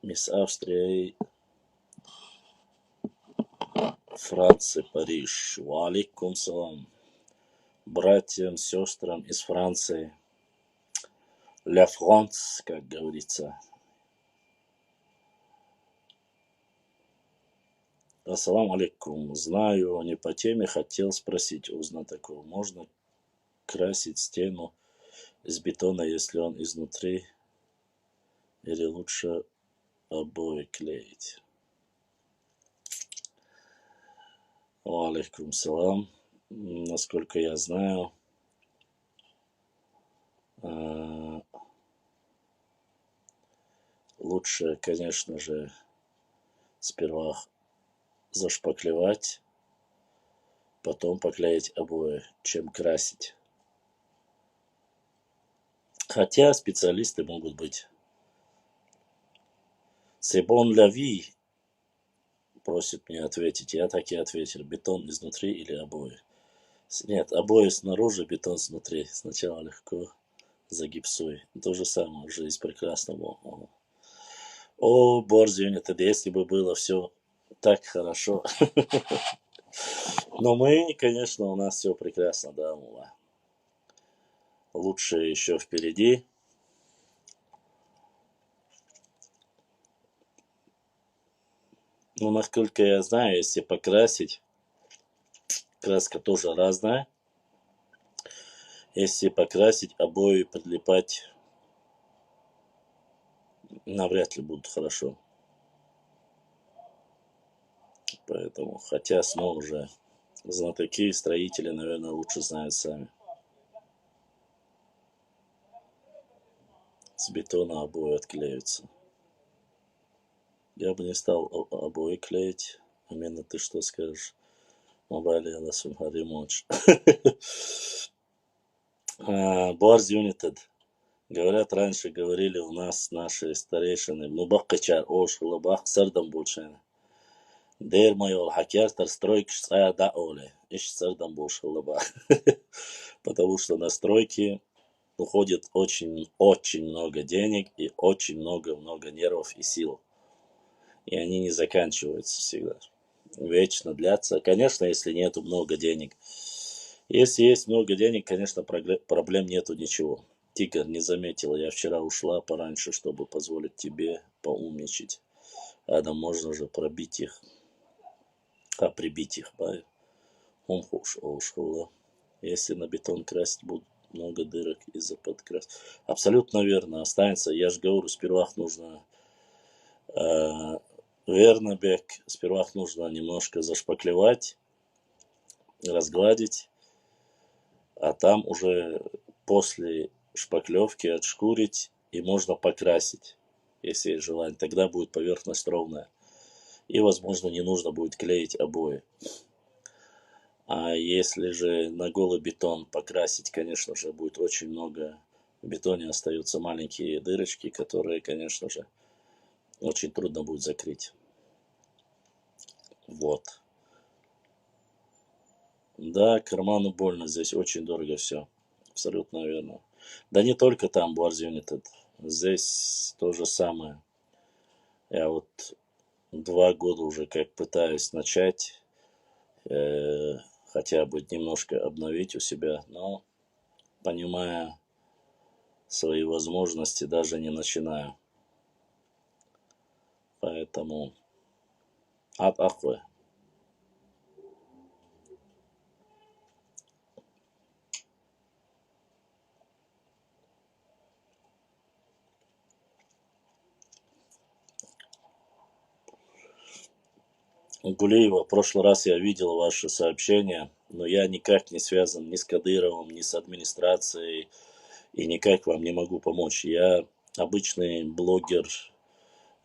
Мисс Австрия, Франция, Париж. Валикум салам. Братьям, сестрам из Франции. Ля Франс, как говорится. Ассаламу алейкум. Знаю, не по теме, хотел спросить у знатоков. Можно красить стену из бетона, если он изнутри, или лучше обои клеить? Алейкум салам. Насколько я знаю, лучше, конечно же, сперва зашпаклевать, потом поклеить обои, чем красить. Хотя специалисты могут быть. C'est bon la vie, просит мне ответить. Я так и ответил. Бетон изнутри или обои? Нет, обои снаружи, бетон снутри. Сначала легко загипсуй. То же самое, жизнь прекрасна. О, Борзюня, тогда если бы было все так хорошо. Но мы, конечно, у нас все прекрасно, да, мула. Лучше еще впереди. Но насколько я знаю, если покрасить, краска тоже разная. Если покрасить, обои подлипать навряд ли будут хорошо. Поэтому, хотя снова уже знатоки, строители, наверное, лучше знают сами. С бетона обои отклеются. Я бы не стал обои клеить. Амина, ты что скажешь? Мобайли Аласун Харимоч. Boards United. Говорят, раньше говорили у нас наши старейшины. Мубак качар, ош, лабах, сардам булшен. Дер майол хакертер стройки шая да оле. Иш сардам булш лабах. Потому что на стройки уходит очень много денег и очень много нервов и сил. И они не заканчиваются всегда. Вечно длятся. Конечно, если нету много денег. Если есть много денег, конечно, проблем нету ничего. Тигр, не заметила, я вчера ушла пораньше, чтобы позволить тебе поумничать. Адам, можно же пробить их. Прибить их. Если на бетон красить будут много дырок из-за подкрас. Абсолютно верно. Останется, я же говорю, сперва нужно верно, Бек, сперва нужно немножко зашпаклевать, разгладить, а там уже после шпаклевки отшкурить и можно покрасить, если есть желание. Тогда будет поверхность ровная. И, возможно, не нужно будет клеить обои. А если же на голый бетон покрасить, конечно же, будет очень много. В бетоне остаются маленькие дырочки, которые, конечно же, очень трудно будет закрыть. Вот. Да, карману больно, здесь очень дорого все. Абсолютно верно. Да не только там, Boards United. Здесь то же самое. Я вот 2 года уже как пытаюсь начать, хотя бы немножко обновить у себя, но, понимая свои возможности, даже не начинаю. Поэтому ахуе. Гулиева, в прошлый раз я видел ваше сообщение, но я никак не связан ни с Кадыровым, ни с администрацией, и никак вам не могу помочь. Я обычный блогер,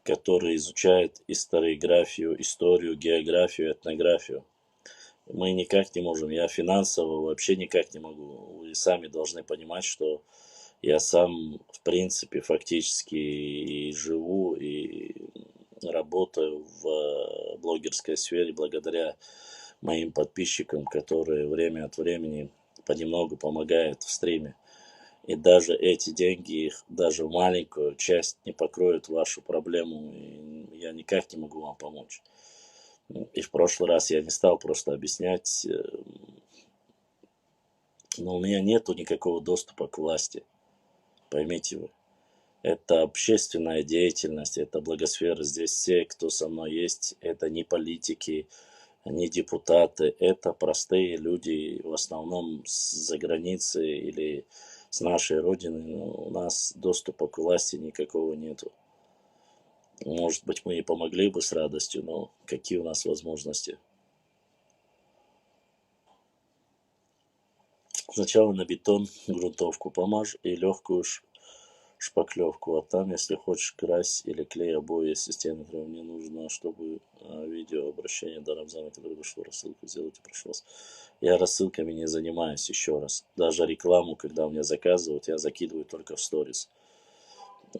который изучает историографию, историю, географию, этнографию. Мы никак не можем, я финансово вообще никак не могу. Вы сами должны понимать, что я сам, в принципе, фактически и живу, и работаю в блогерской сфере благодаря моим подписчикам, которые время от времени понемногу помогают в стриме. И даже эти деньги, их даже маленькую часть не покроют вашу проблему, и я никак не могу вам помочь. И в прошлый раз я не стал просто объяснять, но у меня нету никакого доступа к власти, поймите вы. Это общественная деятельность, это благосфера. Здесь все, кто со мной есть, это не политики, не депутаты, это простые люди, в основном с-за границы или с нашей родины. Но у нас доступа к власти никакого нету. Может быть, мы и помогли бы с радостью, но какие у нас возможности? Сначала на бетон грунтовку помажь и легкую шпаклевку, а там, если хочешь, крась или клей обои из стены. Мне нужно, чтобы видеообращение до Рамзана, которое вышло, рассылку сделайте, прошу вас. Я рассылками не занимаюсь, еще раз. Даже рекламу, когда у меня заказывают, я закидываю только в сторис.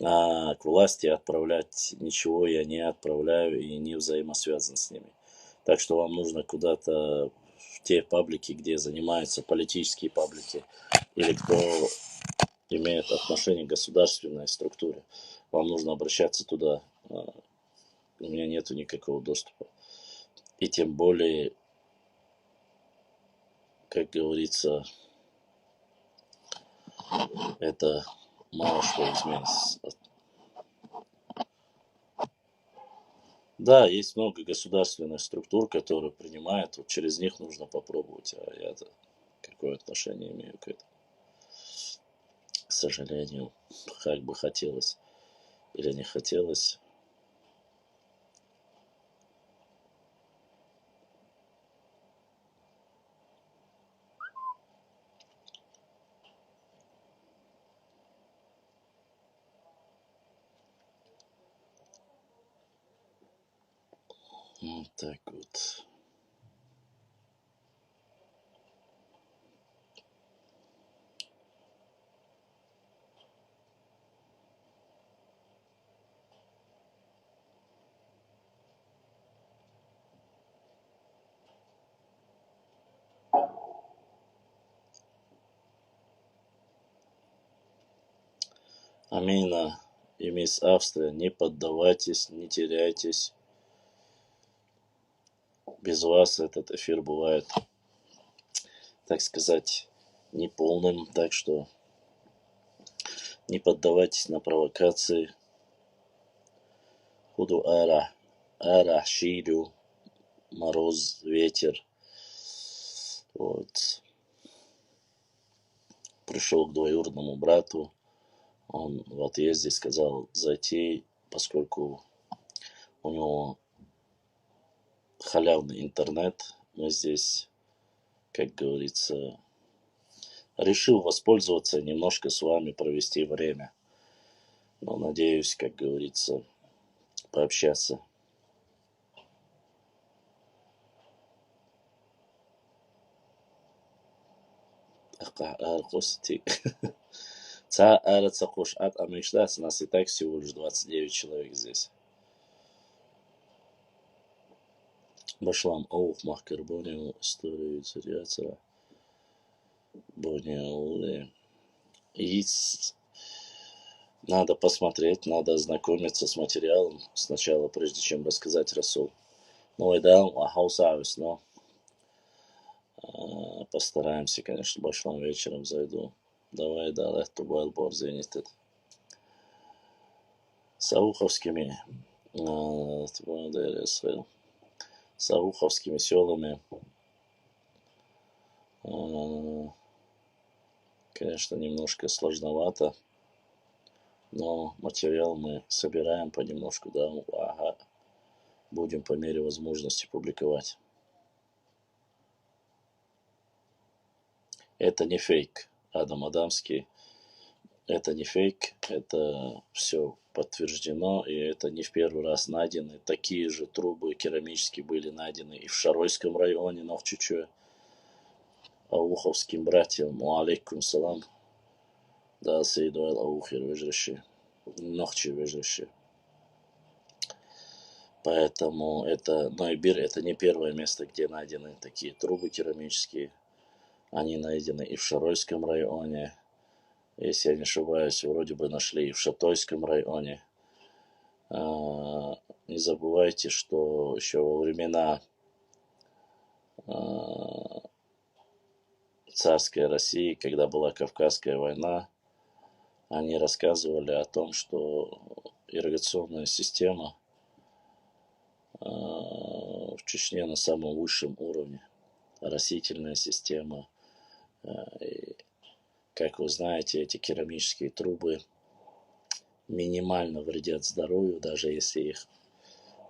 А к власти отправлять ничего я не отправляю и не взаимосвязан с ними. Так что вам нужно куда-то в те паблики, где занимаются политические паблики, или кто имеет отношение к государственной структуре, вам нужно обращаться туда. У меня нету никакого доступа. И тем более, как говорится, это мало что изменит. Да, есть много государственных структур, которые принимают, вот через них нужно попробовать, а я-то какое отношение имею к этому? К сожалению, как бы хотелось или не хотелось. Вот так вот. Амина и мисс Австрия, не поддавайтесь, не теряйтесь. Без вас этот эфир бывает, так сказать, неполным, так что не поддавайтесь на провокации. Худу ара, ширю, мороз, ветер. Вот. Пришел к двоюродному брату, он в отъезде сказал зайти, поскольку у него халявный интернет. Мы здесь, как говорится, решил воспользоваться, немножко с вами провести время. Но надеюсь, как говорится, пообщаться. Нас и так всего лишь 29 человек здесь. Башлам аух махкер бонио историю цариацера бонио. И надо посмотреть, надо ознакомиться с материалом сначала, прежде чем рассказать Расул. Ну и да, хаусавис, но постараемся, конечно, башлам вечером зайду. Давай, да, это Байлбор зенитет. Сауховскими Сауховскими селами, конечно, немножко сложновато, но материал мы собираем понемножку, да, будем по мере возможности публиковать. Это не фейк, Адам Адамский, это не фейк, это все подтверждено, и это не в первый раз найдены. Такие же трубы керамические были найдены и в Шаройском районе, но в Чечуе. Ауховским братьям, алейкум салам, да, сейдуэл аухир вежрещи, нохчи вежрещи. Поэтому это Нойбир, это не первое место, где найдены такие трубы керамические. Они найдены и в Шаройском районе, Если я не ошибаюсь, вроде бы нашли и в Шатойском районе. Не забывайте, что еще во времена царской России, когда была Кавказская война, они рассказывали о том, что ирригационная система в Чечне на самом высшем уровне. Растительная система. И, как вы знаете, эти керамические трубы минимально вредят здоровью, даже если их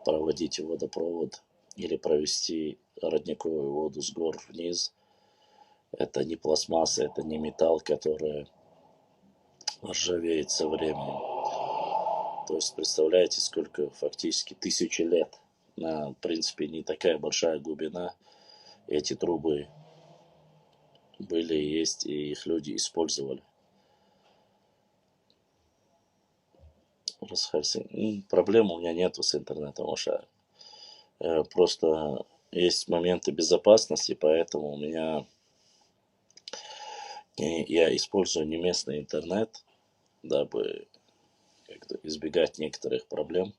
проводить в водопровод или провести родниковую воду с гор вниз. Это не пластмасса, это не металл, который ржавеет со временем. То есть представляете, сколько фактически тысячи лет. В принципе, не такая большая глубина. Эти трубы были и есть, и их люди использовали. Проблем у меня нету с интернетом, Оша. Просто есть моменты безопасности, поэтому у меня я использую не местный интернет, дабы как-то избегать некоторых проблем.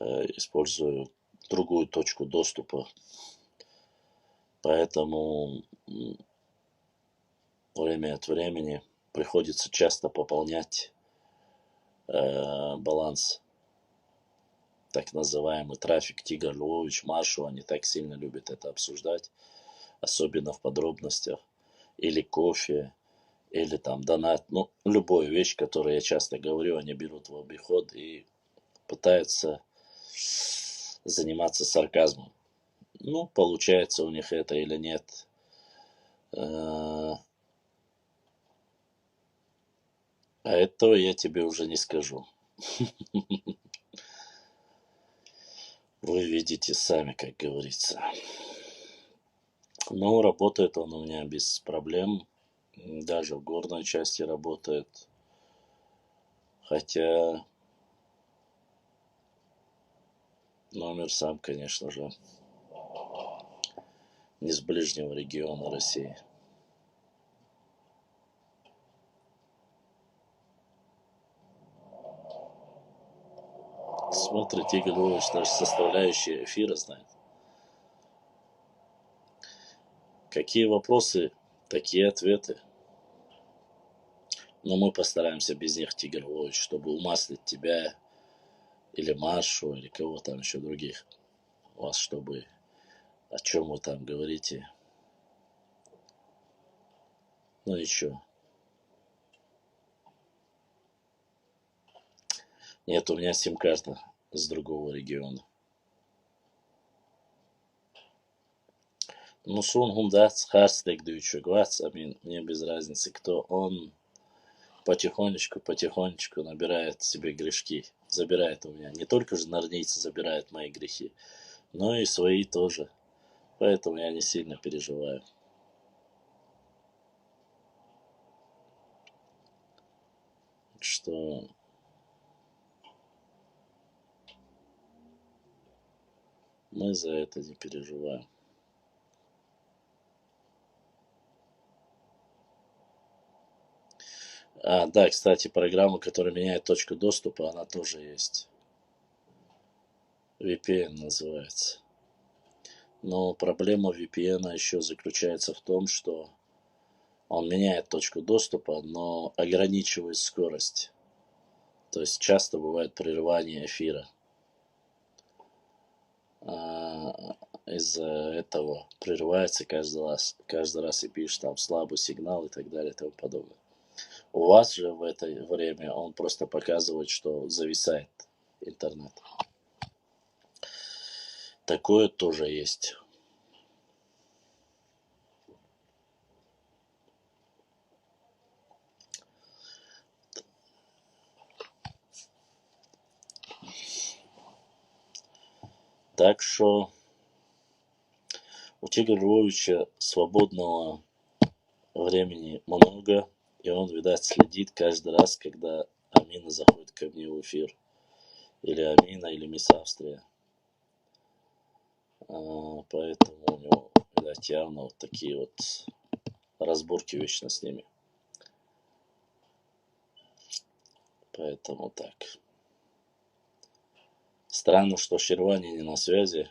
Использую другую точку доступа. Поэтому время от времени приходится часто пополнять баланс. Так называемый трафик. Тигр Львович, Машу, они так сильно любят это обсуждать, особенно в подробностях. Или кофе, или там донат. Ну, любую вещь, которую я часто говорю, они берут в обиход и пытаются заниматься сарказмом. Ну, получается у них это или нет. А этого я тебе уже не скажу. Вы видите сами, как говорится. Но работает он у меня без проблем. Даже в горной части работает. Хотя номер сам, конечно же, не с ближнего региона России. Смотрите, Игорь Львович, даже составляющие эфира знает. Какие вопросы, такие ответы. Но мы постараемся без них, Тигр Львович, чтобы умаслить тебя или Машу, или кого там еще других. Вас, чтобы о чем вы там говорите. Ну еще. Нет, у меня сим-карта с другого региона. Ну, Шун Гумдац, Харстек, Дючугвац, мне без разницы, кто он потихонечку набирает себе грешки. Забирает у меня. Не только же норнийцы забирают мои грехи, но и свои тоже. Поэтому я не сильно переживаю. Что мы за это не переживаем. Да, кстати, программа, которая меняет точку доступа, она тоже есть. VPN называется. Но проблема VPN еще заключается в том, что он меняет точку доступа, но ограничивает скорость. То есть часто бывает прерывание эфира. Из-за этого прерывается каждый раз и пишешь там слабый сигнал и так далее и тому подобное. У вас же в это время он просто показывает, что зависает интернет. Такое тоже есть. Так что у Тигра Львовича свободного времени много, и он, видать, следит каждый раз, когда Амина заходит ко мне в эфир. Или Амина, или Мисс Австрия. Поэтому у него, видать, явно вот такие вот разборки вечно с ними. Поэтому так. Странно, что Ширвани не на связи.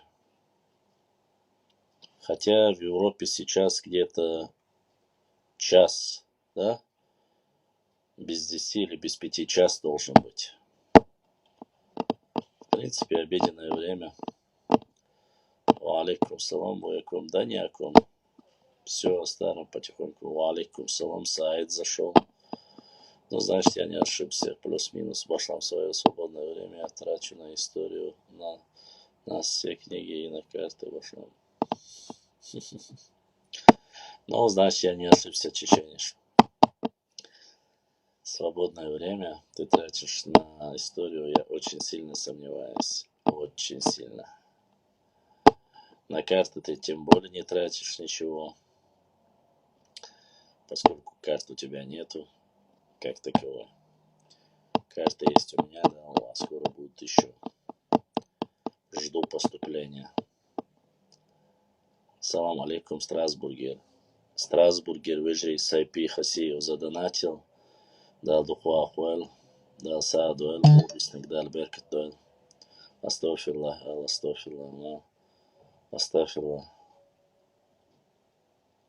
Хотя в Европе сейчас где-то час, да? Без 10 или без 5 час должен быть. В принципе, обеденное время. Алейкум салам, алейкум, да не о ком. Все, старым потихоньку. Алейкум салам, Саид зашел. Ну, знаешь, я не ошибся. Плюс-минус Башлам свое свободное время я трачу на историю, на все книги и на карты Башлам. Ну, значит, я не ошибся, чечениш. Свободное время ты тратишь на историю, я очень сильно сомневаюсь. Очень сильно. На карты ты тем более не тратишь ничего, поскольку карт у тебя нету, как таковой. Карты есть у меня, да, у вас скоро будет еще. Жду поступления. Салам алейкум, Страсбургер. Страсбургер, Вежри, Сайпи, Хасиев задонатил. Дал духу ахуэл. Дал саадуэл, объясник, дал беркет дуэл. Астафирлах, астафирлах, астафирлах.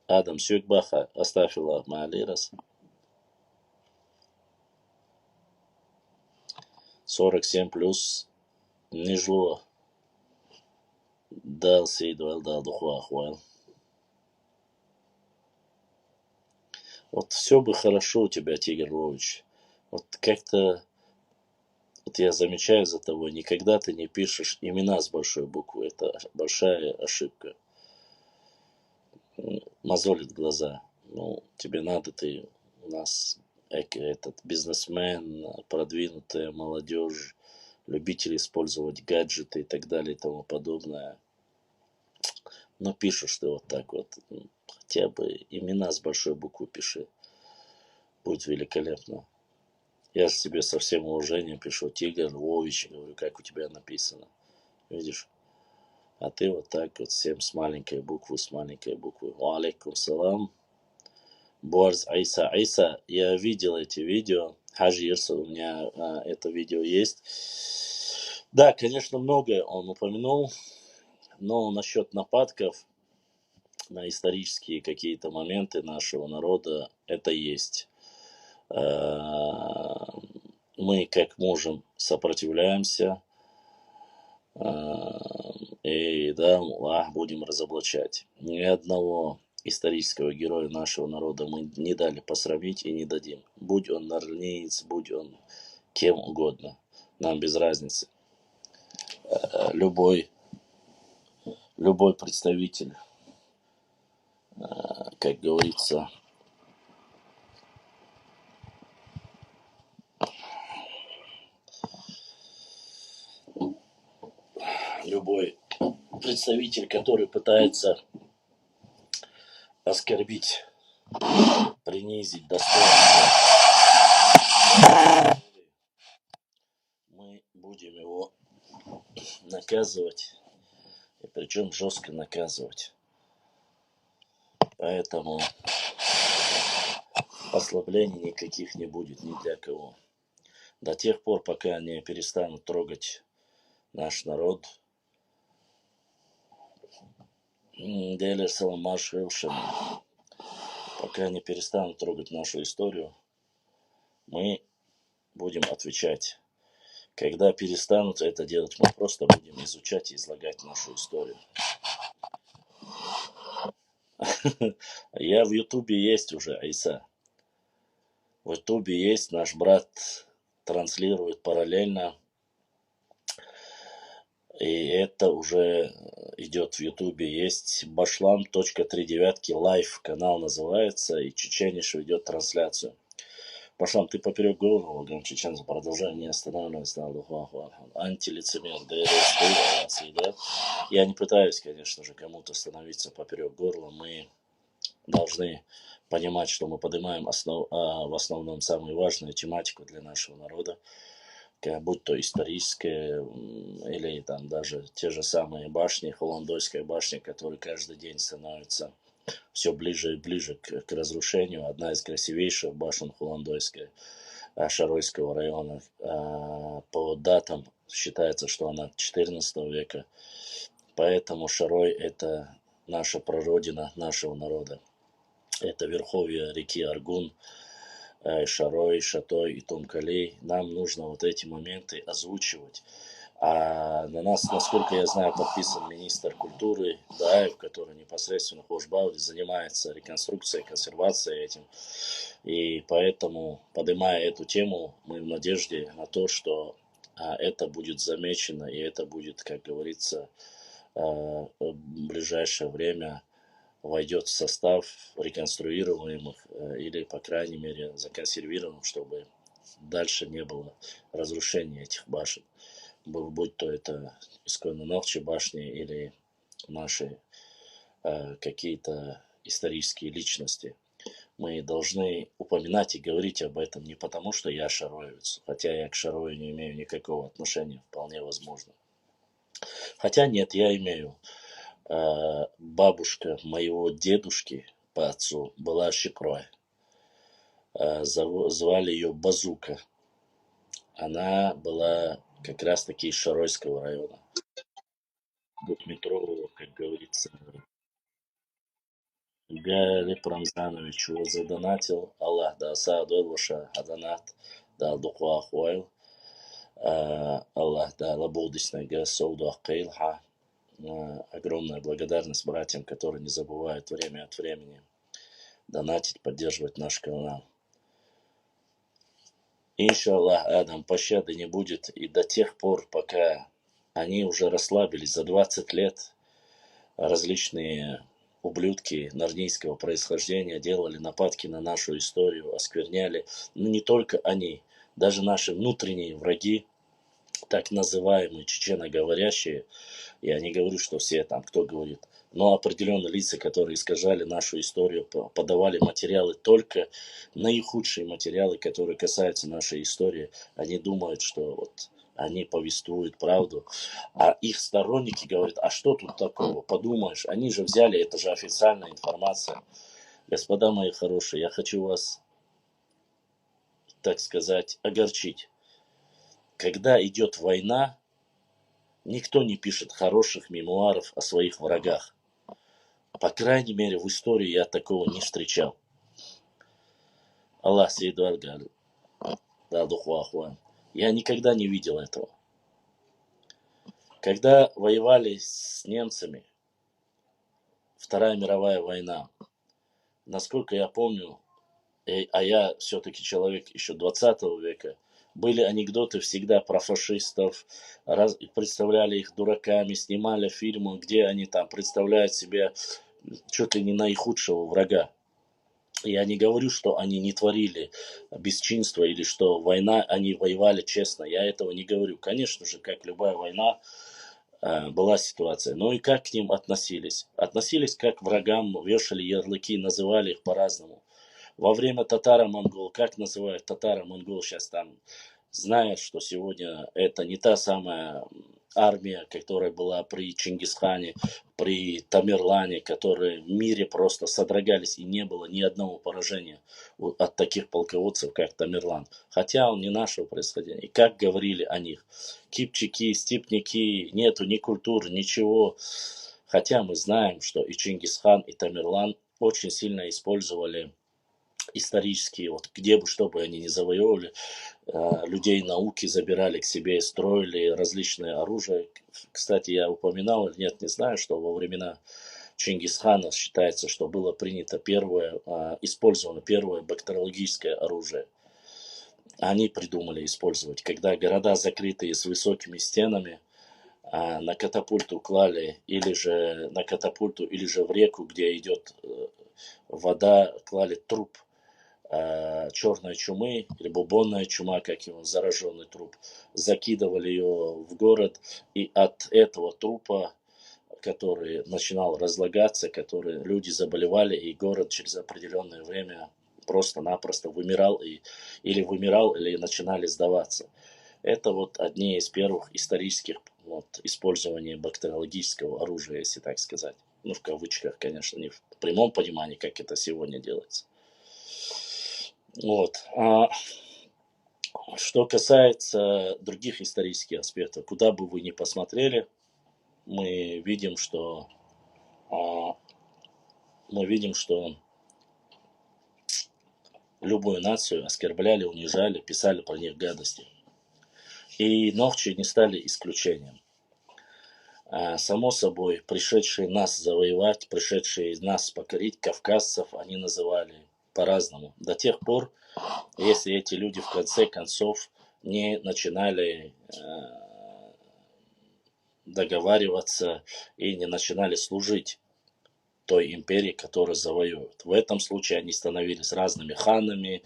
Адам Сюкбаха, астафирлах, Маалирас. 47 плюс Нижло. Дал Сейдуэл, дал духу ахуэл. Вот все бы хорошо у тебя, Тигр Львович. Вот как-то, вот я замечаю за тобой, никогда ты не пишешь имена с большой буквы. Это большая ошибка. Мозолит глаза. Ну, тебе надо, ты у нас этот бизнесмен, продвинутая молодежь, любители использовать гаджеты и так далее и тому подобное. Но пишешь ты вот так вот. Хотя бы имена с большой буквы пиши. Будет великолепно. Я же тебе со всем уважением пишу, Тигр Львович, говорю, как у тебя написано. Видишь? А ты вот так вот всем с маленькой буквы, с маленькой буквы. Алейкум салам. Борз Айса. Айса, я видел эти видео. Хаджи Ирса, у меня это видео есть. Да, конечно, многое он упомянул. Но насчет нападков на исторические какие-то моменты нашего народа, это есть. Мы как можем сопротивляемся, и да, будем разоблачать. Ни одного исторического героя нашего народа мы не дали посрамить и не дадим. Будь он нарлиец, будь он кем угодно. Нам без разницы. Любой представитель, как говорится, любой представитель, который пытается оскорбить, принизить достоинство, мы будем его наказывать, и причем жестко наказывать. Поэтому послаблений никаких не будет ни для кого. До тех пор, пока не перестанут трогать наш народ, пока не перестанут трогать нашу историю, мы будем отвечать. Когда перестанут это делать, мы просто будем изучать и излагать нашу историю. Я в Ютубе есть уже, Айса. В Ютубе есть, наш брат транслирует параллельно. И это уже идет в Ютубе. Есть Башлам.39 лайв канал называется. И Чечениш ведет трансляцию. Башлам, ты поперек горла, говорим, чеченцы, продолжай не останавливаться на Аллаху. Антилицемер, да. Я не пытаюсь, конечно же, кому-то становиться поперек горла. Мы должны понимать, что мы поднимаем в основном самую важную тематику для нашего народа, будь то историческая или там даже те же самые башни, Холондойская башня, которая каждый день становится все ближе и ближе к разрушению. Одна из красивейших башен Холондойская. Шаройского района. По датам считается, что она XIV века. Поэтому Шарой – это наша прародина нашего народа. Это верховье реки Аргун, Шарой, Шатой и Тумкалей. Нам нужно вот эти моменты озвучивать. А на нас, насколько я знаю, подписан министр культуры Даев, который непосредственно Хошбауди занимается реконструкцией, консервацией этим. И поэтому, поднимая эту тему, мы в надежде на то, что это будет замечено, и это будет, как говорится, в ближайшее время войдет в состав реконструируемых или, по крайней мере, законсервированных, чтобы дальше не было разрушения этих башен. Будь то это исконно Новчи башни или наши какие-то исторические личности. Мы должны упоминать и говорить об этом не потому, что я шароевец, хотя я к Шарою не имею никакого отношения, вполне возможно. Хотя нет, я имею. Бабушка моего дедушки по отцу была Шипрой. Звали ее Базука. Она была как раз таки из Шаройского района. Двухметрового, как говорится. Галя Прамзанович его задонатил. Аллах да асадой лоша адонат да духуа хуайл. Аллах да лабудиснага сауду акейлха. Огромная благодарность братьям, которые не забывают время от времени донатить, поддерживать наш канал. Иншаллах, Адам, пощады не будет и до тех пор, пока они уже расслабились за 20 лет. Различные ублюдки нарнийского происхождения делали нападки на нашу историю, оскверняли. Но не только они, даже наши внутренние враги, так называемые чеченоговорящие, я не говорю, что все там, кто говорит, но определенные лица, которые искажали нашу историю, подавали материалы, только наихудшие материалы, которые касаются нашей истории. Они думают, что вот они повествуют правду, а их сторонники говорят, а что тут такого, подумаешь, они же взяли, это же официальная информация. Господа мои хорошие, я хочу вас, так сказать, огорчить. Когда идет война, никто не пишет хороших мемуаров о своих врагах. По крайней мере, в истории я такого не встречал. Аллах сейду аль-галь. Да, духуахуан. Я никогда не видел этого. Когда воевали с немцами, Вторая мировая война, насколько я помню, а я все-таки человек еще 20 века, были анекдоты всегда про фашистов, представляли их дураками, снимали фильмы, где они там представляют себя чуть ли не наихудшего врага. Я не говорю, что они не творили бесчинства или что война, они воевали честно. Я этого не говорю. Конечно же, как любая война, была ситуация. Но и как к ним относились? Относились как к врагам, вешали ярлыки, называли их по-разному. Во время татаро-монгол, как называют татаро-монгол сейчас там, знают, что сегодня это не та самая армия, которая была при Чингисхане, при Тамерлане, которые в мире просто содрогались, и не было ни одного поражения от таких полководцев, как Тамерлан. Хотя он не нашего происхождения. И как говорили о них. Кипчаки, степняки, нету ни культуры, ничего. Хотя мы знаем, что и Чингисхан, и Тамерлан очень сильно использовали исторические, вот где бы, что бы они ни завоевывали, людей науки забирали к себе, строили различные оружия. Кстати, я упоминал, нет, не знаю, что во времена Чингисхана считается, что было принято первое, использовано первое бактериологическое оружие. Они придумали использовать, когда города закрытые с высокими стенами, на катапульту клали или же на катапульту, или же в реку, где идет вода, клали труп черной чумы, или бубонная чума, как его, зараженный труп, закидывали ее в город, и от этого трупа, который начинал разлагаться, который люди заболевали, и город через определенное время просто-напросто вымирал, или начинали сдаваться. Это вот одни из первых исторических использования бактериологического оружия, если так сказать. Ну, в кавычках, конечно, не в прямом понимании, как это сегодня делается. Вот. Что касается других исторических аспектов, куда бы вы ни посмотрели, мы видим, что а, мы видим, что любую нацию оскорбляли, унижали, писали про них гадости. И нохчи не стали исключением. Само собой, пришедшие нас завоевать, пришедшие нас покорить, кавказцев, они называли по-разному. До тех пор, если эти люди в конце концов не начинали договариваться и не начинали служить той империи, которую завоюют. В этом случае они становились разными ханами,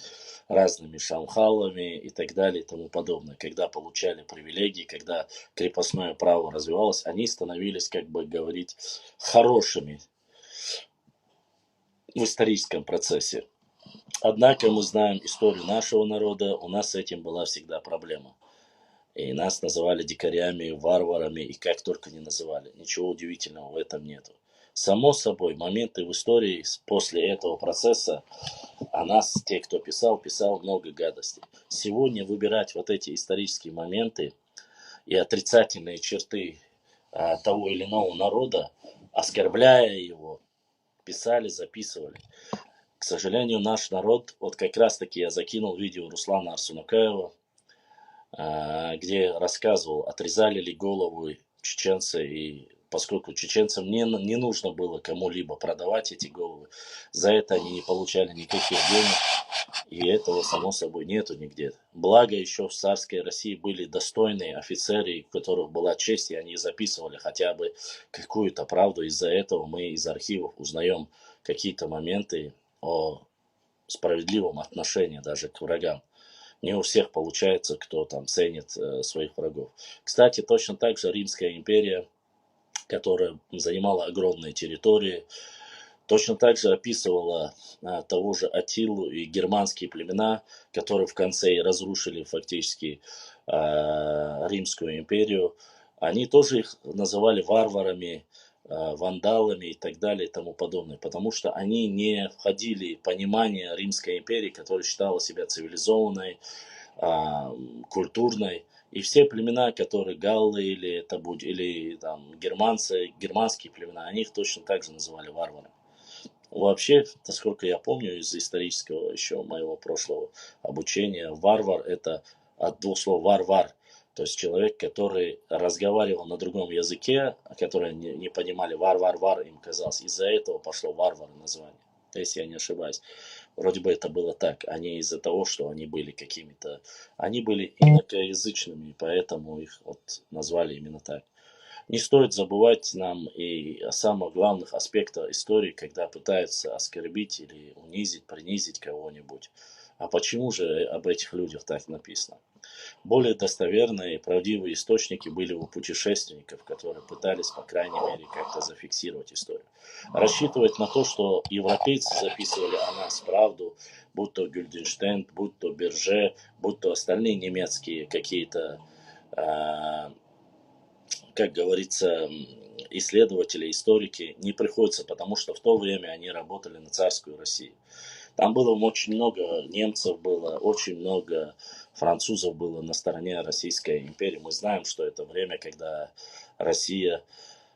разными шамхалами и так далее и тому подобное. Когда получали привилегии, когда крепостное право развивалось, они становились, как бы говорить, хорошими в историческом процессе. Однако мы знаем историю нашего народа, у нас с этим была всегда проблема. И нас называли дикарями, варварами, и как только не называли. Ничего удивительного в этом нету. Само собой, моменты в истории после этого процесса о нас, те, кто писал, писал много гадостей. Сегодня выбирать вот эти исторические моменты и отрицательные черты того или иного народа, оскорбляя его, писали, записывали. К сожалению, наш народ, вот как раз таки я закинул видео Руслана Арсунакаева, где рассказывал, отрезали ли голову чеченцы, и поскольку чеченцам не нужно было кому-либо продавать эти головы, за это они не получали никаких денег, и этого, само собой, нету нигде. Благо, еще в царской России были достойные офицеры, у которых была честь, и они записывали хотя бы какую-то правду. Из-за этого мы из архивов узнаем какие-то моменты о справедливом отношении даже к врагам. Не у всех получается, кто там ценит своих врагов. Кстати, точно так же Римская империя, которая занимала огромные территории, точно так же описывала того же Аттилу и германские племена, которые в конце и разрушили фактически Римскую империю. Они тоже их называли варварами, вандалами и так далее и тому подобное, потому что они не входили в понимание Римской империи, которая считала себя цивилизованной, культурной. И все племена, которые галлы или это будь, или там германцы, германские племена, они их точно так же называли варварами. Вообще, насколько я помню из исторического еще моего прошлого обучения, варвар это от двух слов вар-вар. То есть человек, который разговаривал на другом языке, который не понимали вар-вар-вар, им казалось. Из-за этого пошло варвар название, если я не ошибаюсь. Вроде бы это было так, а не из-за того, что они были какими-то... Они были инакоязычными, поэтому их вот назвали именно так. Не стоит забывать нам и о самых главных аспектах истории, когда пытаются оскорбить или унизить, принизить кого-нибудь. А почему же об этих людях так написано? Более достоверные и правдивые источники были у путешественников, которые пытались, по крайней мере, как-то зафиксировать историю. Рассчитывать на то, что европейцы записывали о нас правду, будь то Гюльденштейн, будь то Берже, будь то остальные немецкие какие-то, как говорится, исследователи, историки, не приходится, потому что в то время они работали на царскую Россию. Там было очень много немцев, было очень много французов было на стороне Российской империи. Мы знаем, что это время, когда Россия,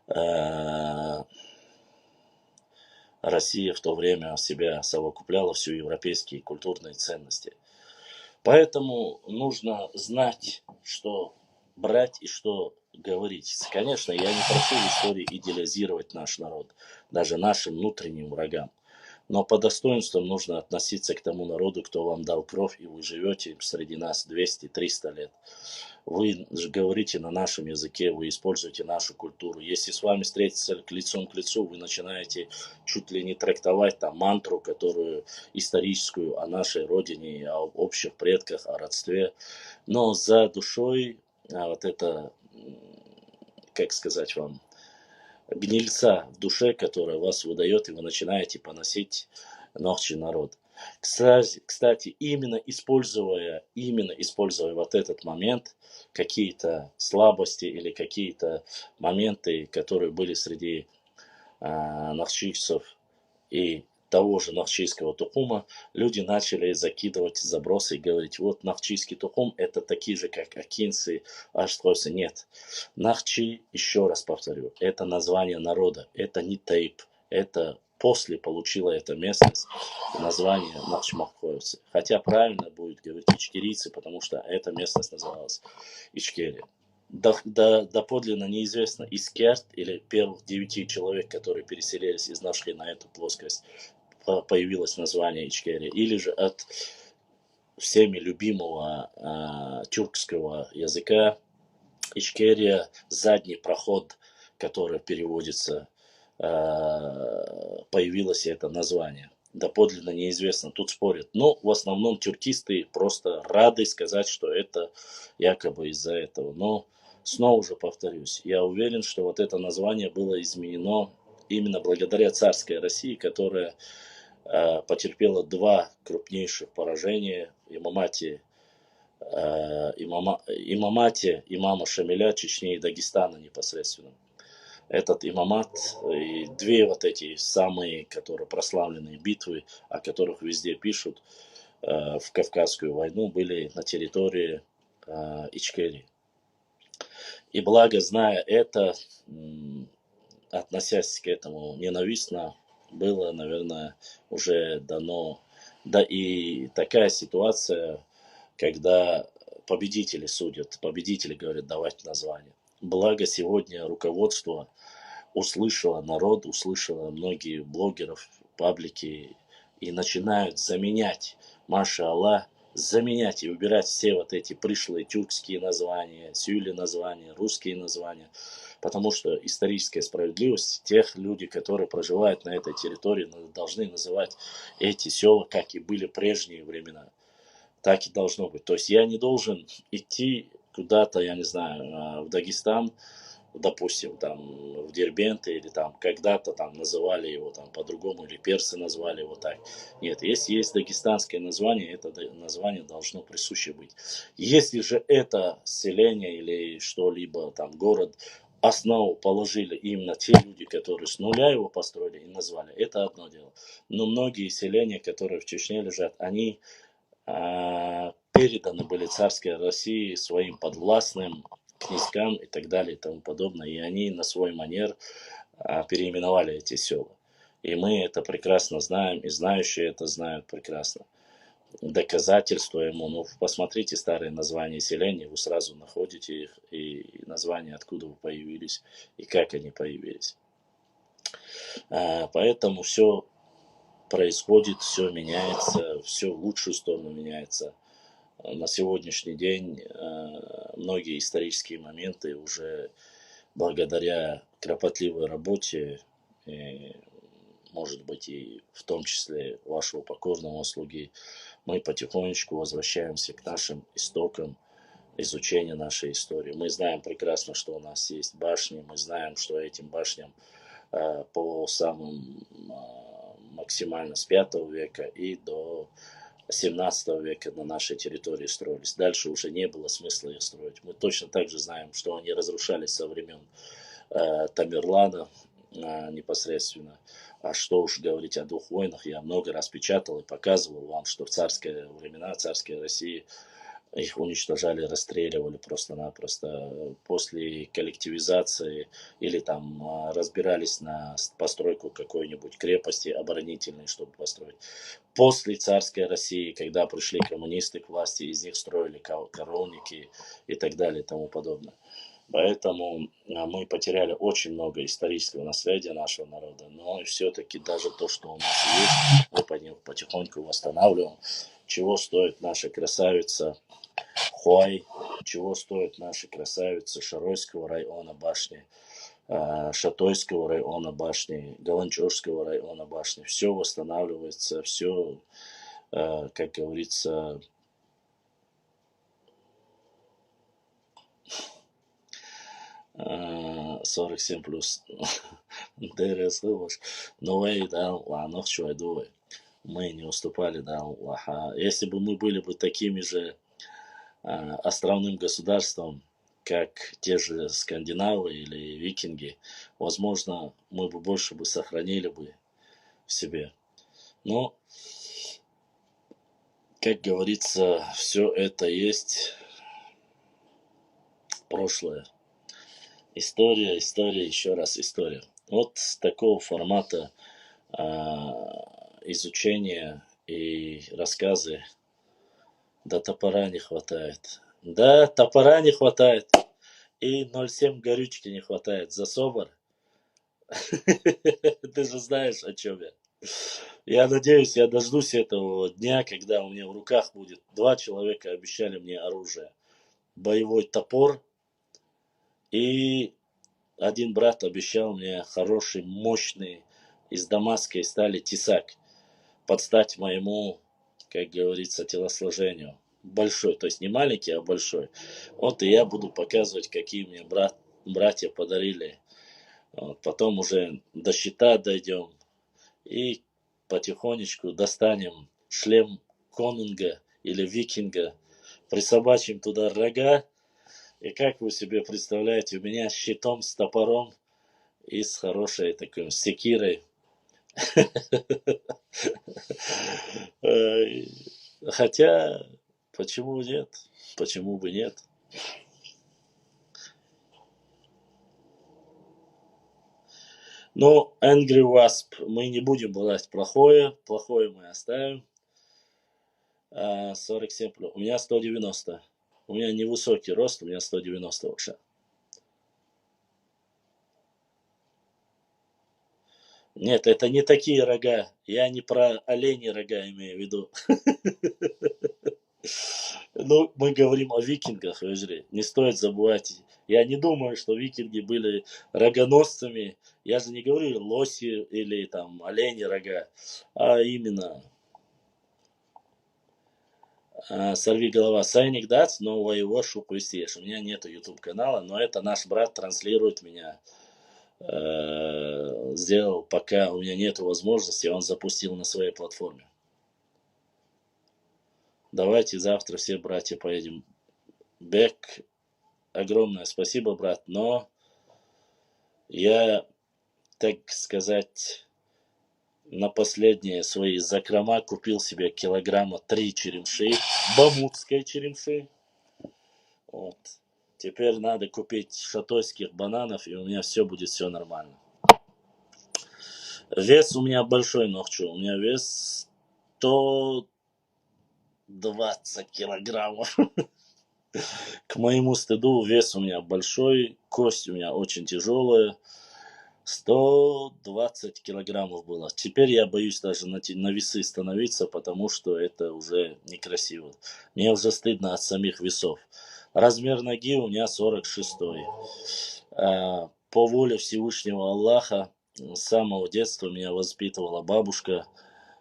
э, Россия в то время в себя совокупляла всю европейские культурные ценности. Поэтому нужно знать, что брать и что говорить. Конечно, я не прошу в истории идеализировать наш народ, даже нашим внутренним врагам. Но по достоинству нужно относиться к тому народу, кто вам дал кровь, и вы живете среди нас 200-300 лет. Вы говорите на нашем языке, вы используете нашу культуру. Если с вами встретиться лицом к лицу, вы начинаете чуть ли не трактовать там мантру, которую историческую о нашей родине, о общих предках, о родстве. Но за душой вот это, как сказать вам, гнильца в душе, которая вас выдает, и вы начинаете поносить ногчи народ. Кстати, именно используя вот этот момент, какие-то слабости или какие-то моменты, которые были среди нахчивцев и того же нахчийского тухума, люди начали закидывать забросы и говорить, вот нахчийский тухум это такие же, как акинцы, аштройцы. Нет. Нахчи, еще раз повторю, это название народа, это не тейп, это после получила эта местность название Нахчимахкоевцы. Хотя правильно будет говорить ичкерийцы, потому что эта местность называлась Ичкерия. Доподлинно неизвестно, Искерт или первых 9 человек, которые переселились из нашли на эту плоскость, появилось название Ичкерия, или же от всеми любимого тюркского языка Ичкерия, задний проход, который переводится, появилось это название. Доподлинно неизвестно, тут спорят. Но в основном тюркисты просто рады сказать, что это якобы из-за этого. Но снова же повторюсь, я уверен, что вот это название было изменено именно благодаря царской России, которая потерпела 2 крупнейших поражения имамате имама Шамиля Чечни и Дагестана непосредственно. Этот имамат и 2 вот эти самые, которые прославленные битвы, о которых везде пишут, в Кавказскую войну, были на территории Ичкерии. И благо, зная это, относясь к этому ненавистно, было, наверное, уже дано. Да и такая ситуация, когда победители судят, победители говорят, давать название. Благо сегодня руководство услышало, народ услышало, многие блогеров, паблики, и начинают заменять, маша Аллах, заменять и убирать все вот эти пришлые тюркские названия, сюли названия, русские названия. Потому что историческая справедливость, тех людей, которые проживают на этой территории, должны называть эти села, как и были прежние времена. Так и должно быть. То есть я не должен идти куда-то, я не знаю, в Дагестан, допустим, там в Дербенте или там когда-то там называли его там по-другому, или персы назвали его так. Нет, если есть дагестанское название, это название должно присуще быть. Если же это селение или что-либо там город, основу положили именно те люди, которые с нуля его построили и назвали, это одно дело. Но многие селения, которые в Чечне лежат, они переданы были царской России своим подвластным князькам и так далее и тому подобное. И они на свой манер переименовали эти села. И мы это прекрасно знаем, и знающие это знают прекрасно. Доказательство ему, ну, посмотрите старые названия селений, вы сразу находите их, и названия, откуда вы появились, и как они появились. Поэтому все происходит, все меняется, все в лучшую сторону меняется. На сегодняшний день многие исторические моменты уже благодаря кропотливой работе, может быть, и в том числе вашего покорного слуги, мы потихонечку возвращаемся к нашим истокам изучения нашей истории. Мы знаем прекрасно, что у нас есть башни, мы знаем, что этим башням по самым максимально с 5 века и до 17 века на нашей территории строились. Дальше уже не было смысла их строить. Мы точно так же знаем, что они разрушались со времен Тамерлана непосредственно. А что уж говорить о 2 войнах, я много раз печатал и показывал вам, что в царские времена, царской России, их уничтожали, расстреливали просто-напросто. После коллективизации или там разбирались на постройку какой-нибудь крепости оборонительной, чтобы построить. После царской России, когда пришли коммунисты к власти, из них строили коровники и так далее и тому подобное. Поэтому мы потеряли очень много исторического наследия нашего народа, но все-таки даже то, что у нас есть, мы потихоньку восстанавливаем. Чего стоит наша красавица Хуай, чего стоит наша красавица Шаройского района башни, Шатойского района башни, Галанчожского района башни. Все восстанавливается, все, как говорится, 47 плюс. Но да, ладно, что я мы не уступали, да, Аллаха. Если бы мы были бы такими же островным государством, как те же скандинавы или викинги, возможно, мы бы больше бы сохранили бы в себе. Но, как говорится, все это есть прошлое. История, история, еще раз история. Вот с такого формата изучения и рассказы до топора не хватает. Да, топора не хватает. И 0,7 горючки не хватает за собор. Ты же знаешь, о чем я. Я надеюсь, я дождусь этого дня, когда у меня в руках будет 2 человека, обещали мне оружие. Боевой топор. И один брат обещал мне хороший, мощный из дамасской стали тесак. Под стать моему, как говорится, телосложению. Большой, то есть не маленький, а большой. Вот и я буду показывать, какие мне братья подарили. Вот, потом уже до щита дойдем и потихонечку достанем шлем конунга или викинга, присобачим туда рога. И как вы себе представляете, у меня с щитом, с топором и с хорошей такой секирой. Хотя, почему нет? Почему бы нет? Но Angry Wasp мы не будем брать плохое. Плохое мы оставим. 47 плюс. У меня 190. У меня невысокий рост, у меня 190 вообще. Нет, это не такие рога. Я не про олени рога имею в виду. Ну, мы говорим о викингах, Вежри. Не стоит забывать. Я не думаю, что викинги были рогоносцами. Я же не говорю лоси или там олени рога, а именно сорви голова Сайник Дац, но его шуку съешь. У меня нету YouTube канала, но это наш брат транслирует меня. Сделал, пока у меня нету возможности, он запустил на своей платформе. Давайте завтра все братья поедем. Бек, огромное спасибо, брат, но я, так сказать, на последние свои закрома купил себе килограмма 3 черемши, бамутской черемши. Вот. Теперь надо купить шатойских бананов, и у меня все нормально. Вес у меня большой, Нохчу. У меня вес 120 килограммов. К моему стыду вес у меня большой, кость у меня очень тяжелая. 120 килограммов было. Теперь я боюсь даже на весы становиться, потому что это уже некрасиво. Мне уже стыдно от самих весов. Размер ноги у меня 46. По воле Всевышнего Аллаха с самого детства меня воспитывала бабушка,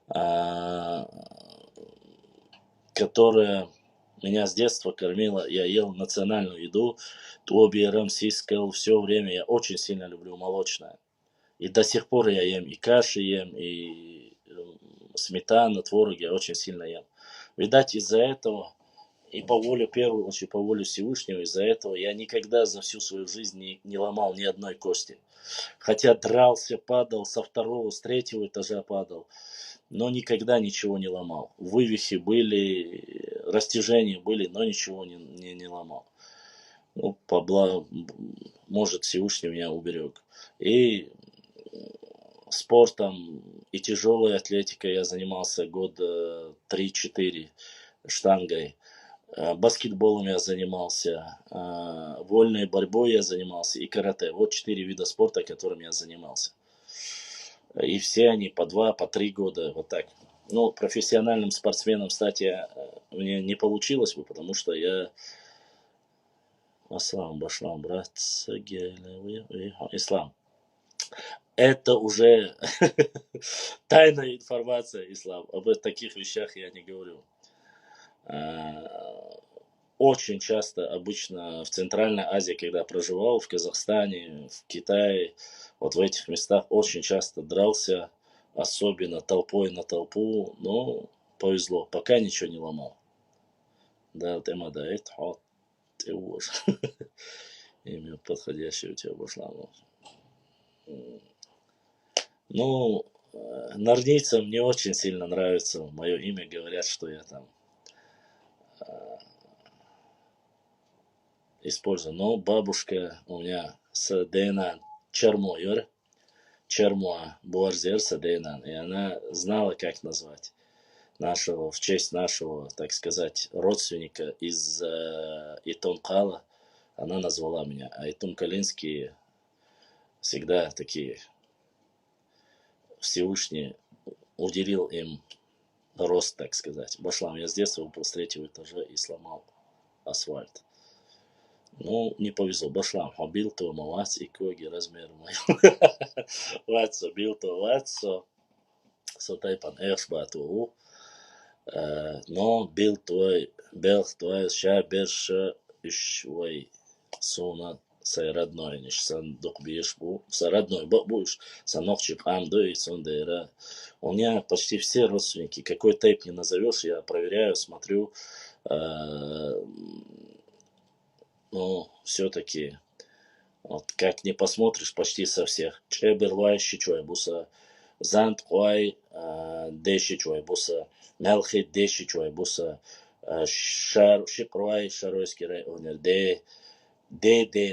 а, которая меня с детства кормила. Я ел национальную еду. Туоби, рамсискал, все время. Я очень сильно люблю молочное. И до сих пор я ем и каши ем, и сметана, творог я очень сильно ем. Видать, из-за этого, и по воле, в первую очередь, по воле Всевышнего, из-за этого я никогда за всю свою жизнь не ломал ни одной кости. Хотя дрался, падал со 2-го, с 3-го этажа падал, но никогда ничего не ломал. Вывихи были, растяжения были, но ничего не ломал. Ну, может, Всевышний меня уберег. И спортом и тяжелой атлетикой я занимался года 3-4 штангой. Баскетболом я занимался, вольной борьбой я занимался и карате. Вот 4 вида спорта, которыми я занимался. И все они по 2, по 3 года, вот так. Ну, профессиональным спортсменом стать мне не получилось бы, потому что я... Аслам, башлам, брат, ислам. Это уже тайная информация, ислам. Об таких вещах я не говорю. Очень часто, обычно в Центральной Азии, когда проживал, в Казахстане, в Китае, вот в этих местах очень часто дрался, особенно толпой на толпу, но повезло, пока ничего не ломал. Да, тема да, это вот, ты уж. Имя подходящее у тебя вышло. Ну, Норнийцам не очень сильно нравится мое имя, говорят, что я там использую. Но бабушка у меня с Дейнан Чермойор, Чермуа Буарзер с Дейнан, и она знала, как назвать нашего, в честь нашего, так сказать, родственника из Итонкала. Она назвала меня. А Итункалинские всегда такие Всевышний уделил им рост, так сказать. Башлам, я с детства упал с третьего этажа и сломал асфальт. Ну, не повезло. Башлам, бил то мавац и коги размер мой. Ватсо, бил то ватсо. Сотайпан эршбату у. Но бил твой, бел твой, ша берша иш вой суна сай родной, ниш сан дук бишь бу. Са родной будешь, санокчик амду и сундера. У меня почти все родственники. Какой тайп не назовешь, я проверяю, смотрю. Ну, все-таки, вот, как не посмотришь, почти со всех. Чеберлай, щичой, буса, зант, куай, дещичой, буса, мелхи, дещичой, буса, шар, шикруай, шаройский районер, де,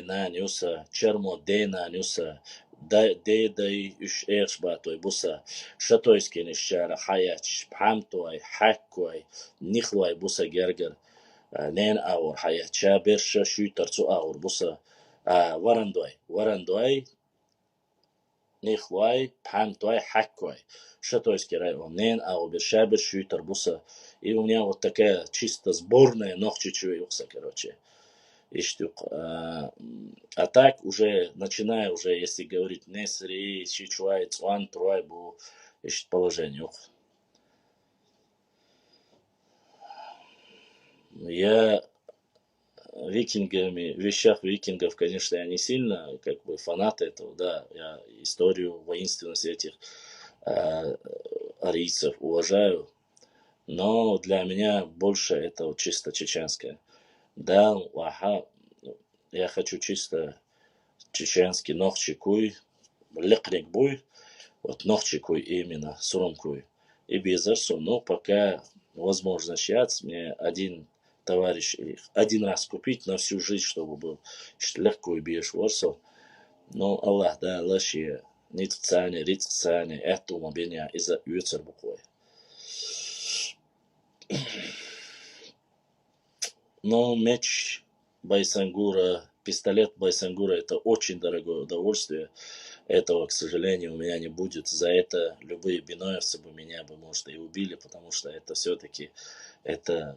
на, нюса, чермо, де, на, нюса, де, үш, эрш, батой, буса, шатойский нишчара, хаяч, пхамтуай, хаккуай, нихлуай, буса, гергер, نين اور حياة شابر شو ترتو اور بوسا ورندوي نيخواي بحانتوي حكوي шатойский район нен аубер шабер шутер буса и у меня вот такая чисто сборная ногчичу юкса, короче и штук а так уже начиная уже если говорить несри чичуай цуан труай бу ищет положение я викингами, вещах викингов, конечно, я не сильно как бы фанат этого, да, я историю, воинственность этих арийцев уважаю, но для меня больше это вот чисто чеченское. Да, ага, я хочу чисто чеченский нохчикуй, лекник буй, вот нохчикуй именно, сурумкуй. И без арсу, но пока возможно сейчас мне один товарищ их один раз купить на всю жизнь, чтобы был легко и бьешь ворсо. Но Аллах, да, лаши, нит цане, рит цане, эту мобиня из-за юцер буквой. Но меч Байсангура, пистолет Байсангура это очень дорогое удовольствие. Этого, к сожалению, у меня не будет. За это любые биноевцы бы меня бы, может, и убили, потому что это все-таки это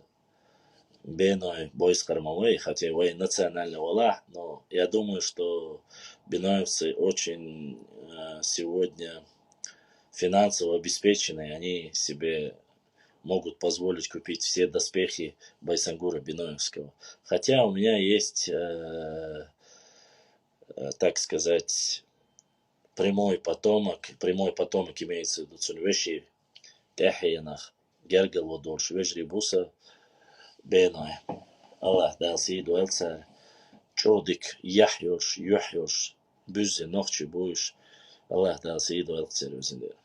Беной бой с Кармалой, хотя его и национальный вала, но я думаю, что биноевцы очень сегодня финансово обеспечены, они себе могут позволить купить все доспехи Байсангура Биноевского. Хотя у меня есть, так сказать, прямой потомок имеется в виду Цунвеши, Техиянах, Гергел Водорш, Вежрибуса, Беной. Аллах дал сиду элца, чодик юхьёш, бюзе нохчи будешь. Аллах дал сиду элца рюзиндер.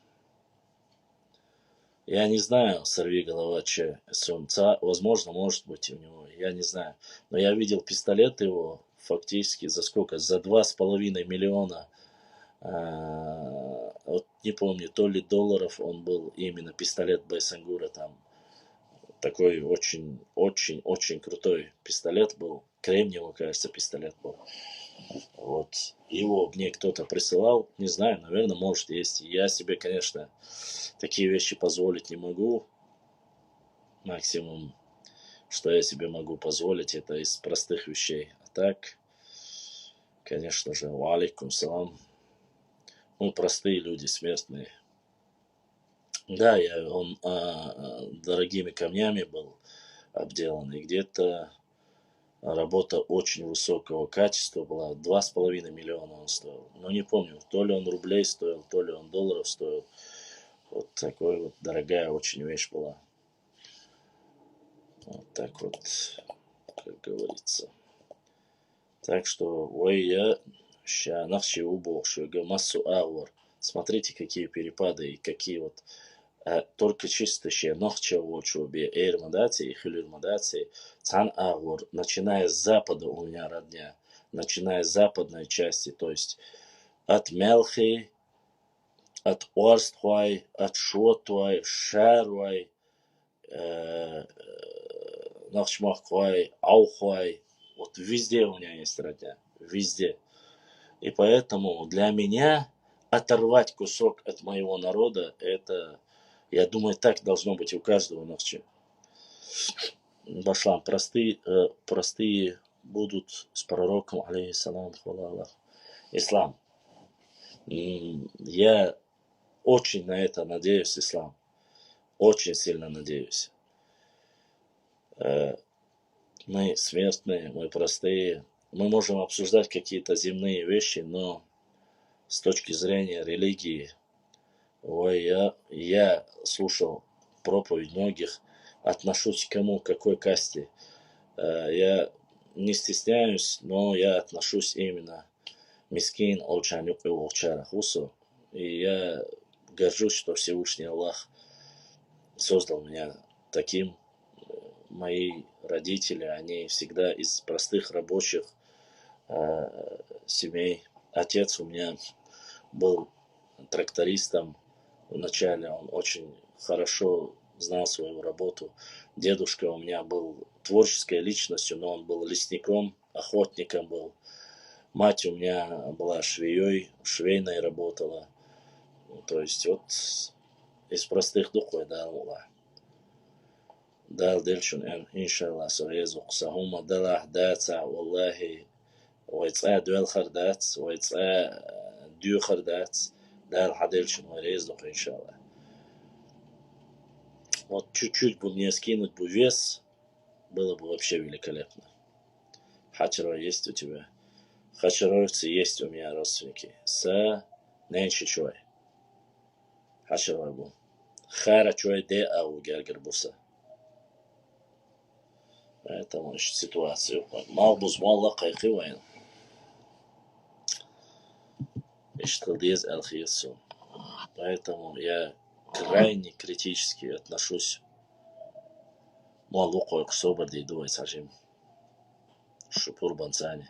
Я не знаю, сорви голова че сумца, возможно, может быть у него, я не знаю. Но я видел пистолет его фактически за сколько? За 2,5 миллиона. Вот не помню, то ли долларов он был, именно пистолет Байсангура там. Такой очень, очень, очень крутой пистолет был. Кремниевый, кажется, пистолет был. Вот. Его мне кто-то присылал. Не знаю, наверное, может есть. Я себе, конечно, такие вещи позволить не могу. Максимум, что я себе могу позволить, это из простых вещей. А так, конечно же, валикум салам. Мы простые люди, смертные. Да, он дорогими камнями был обделан. И где-то работа очень высокого качества была. 2,5 миллиона он стоил. Но не помню, то ли он рублей стоил, то ли он долларов стоил. Вот такой вот дорогая очень вещь была. Вот так вот, как говорится. Так что, ой, я ща нахчи убог, что массу аур. Смотрите, какие перепады и какие вот только чистящие ногче очу бе эрмадати и хилюрмадати цан агур, начиная с запада у меня родня, начиная с западной части, то есть от Мелхи, от Орствай, от Шотвай, Шарвай, Нахчмахвай, Аухвай, вот везде у меня есть родня, везде. И поэтому для меня оторвать кусок от моего народа, это, я думаю, так должно быть у каждого нахча. Башлам, простые будут с пророком, алейхиссалам, хвала Аллах. Ислам. Я очень на это надеюсь, ислам. Очень сильно надеюсь. Мы смертные, мы простые. Мы можем обсуждать какие-то земные вещи, но с точки зрения религии, я слушал проповедь многих, отношусь к кому, к какой касте. Я не стесняюсь, но я отношусь именно мискин, олчанюк и олчарахусу. И я горжусь, что Всевышний Аллах создал меня таким. Мои родители, они всегда из простых рабочих семей. Отец у меня был трактористом. Вначале он очень хорошо знал свою работу. Дедушка у меня был творческой личностью, но он был лесником, охотником был. Мать у меня была швеей, швейной работала. То есть вот из простых духов, да, Аллах. Дал дельчун иншаллах сорезук сахума далах даца والله ويتساع دوال خردات ويتساع ديو خردات дал хадельчун варезук иншаллах. Вот чуть-чуть бы мне скинуть бы вес, было бы вообще великолепно. Хачерой есть у тебя? Хачеровцы есть у меня родственники. Ненчи чой. Хачерой был. Хара чой де ау гергер буса. Поэтому ситуацию. Малбуз малла кайхи вайн. Ишталдез алхиесу. Поэтому я крайне критически отношусь. Маллу к соборди дуай сажим. Шупур банцани.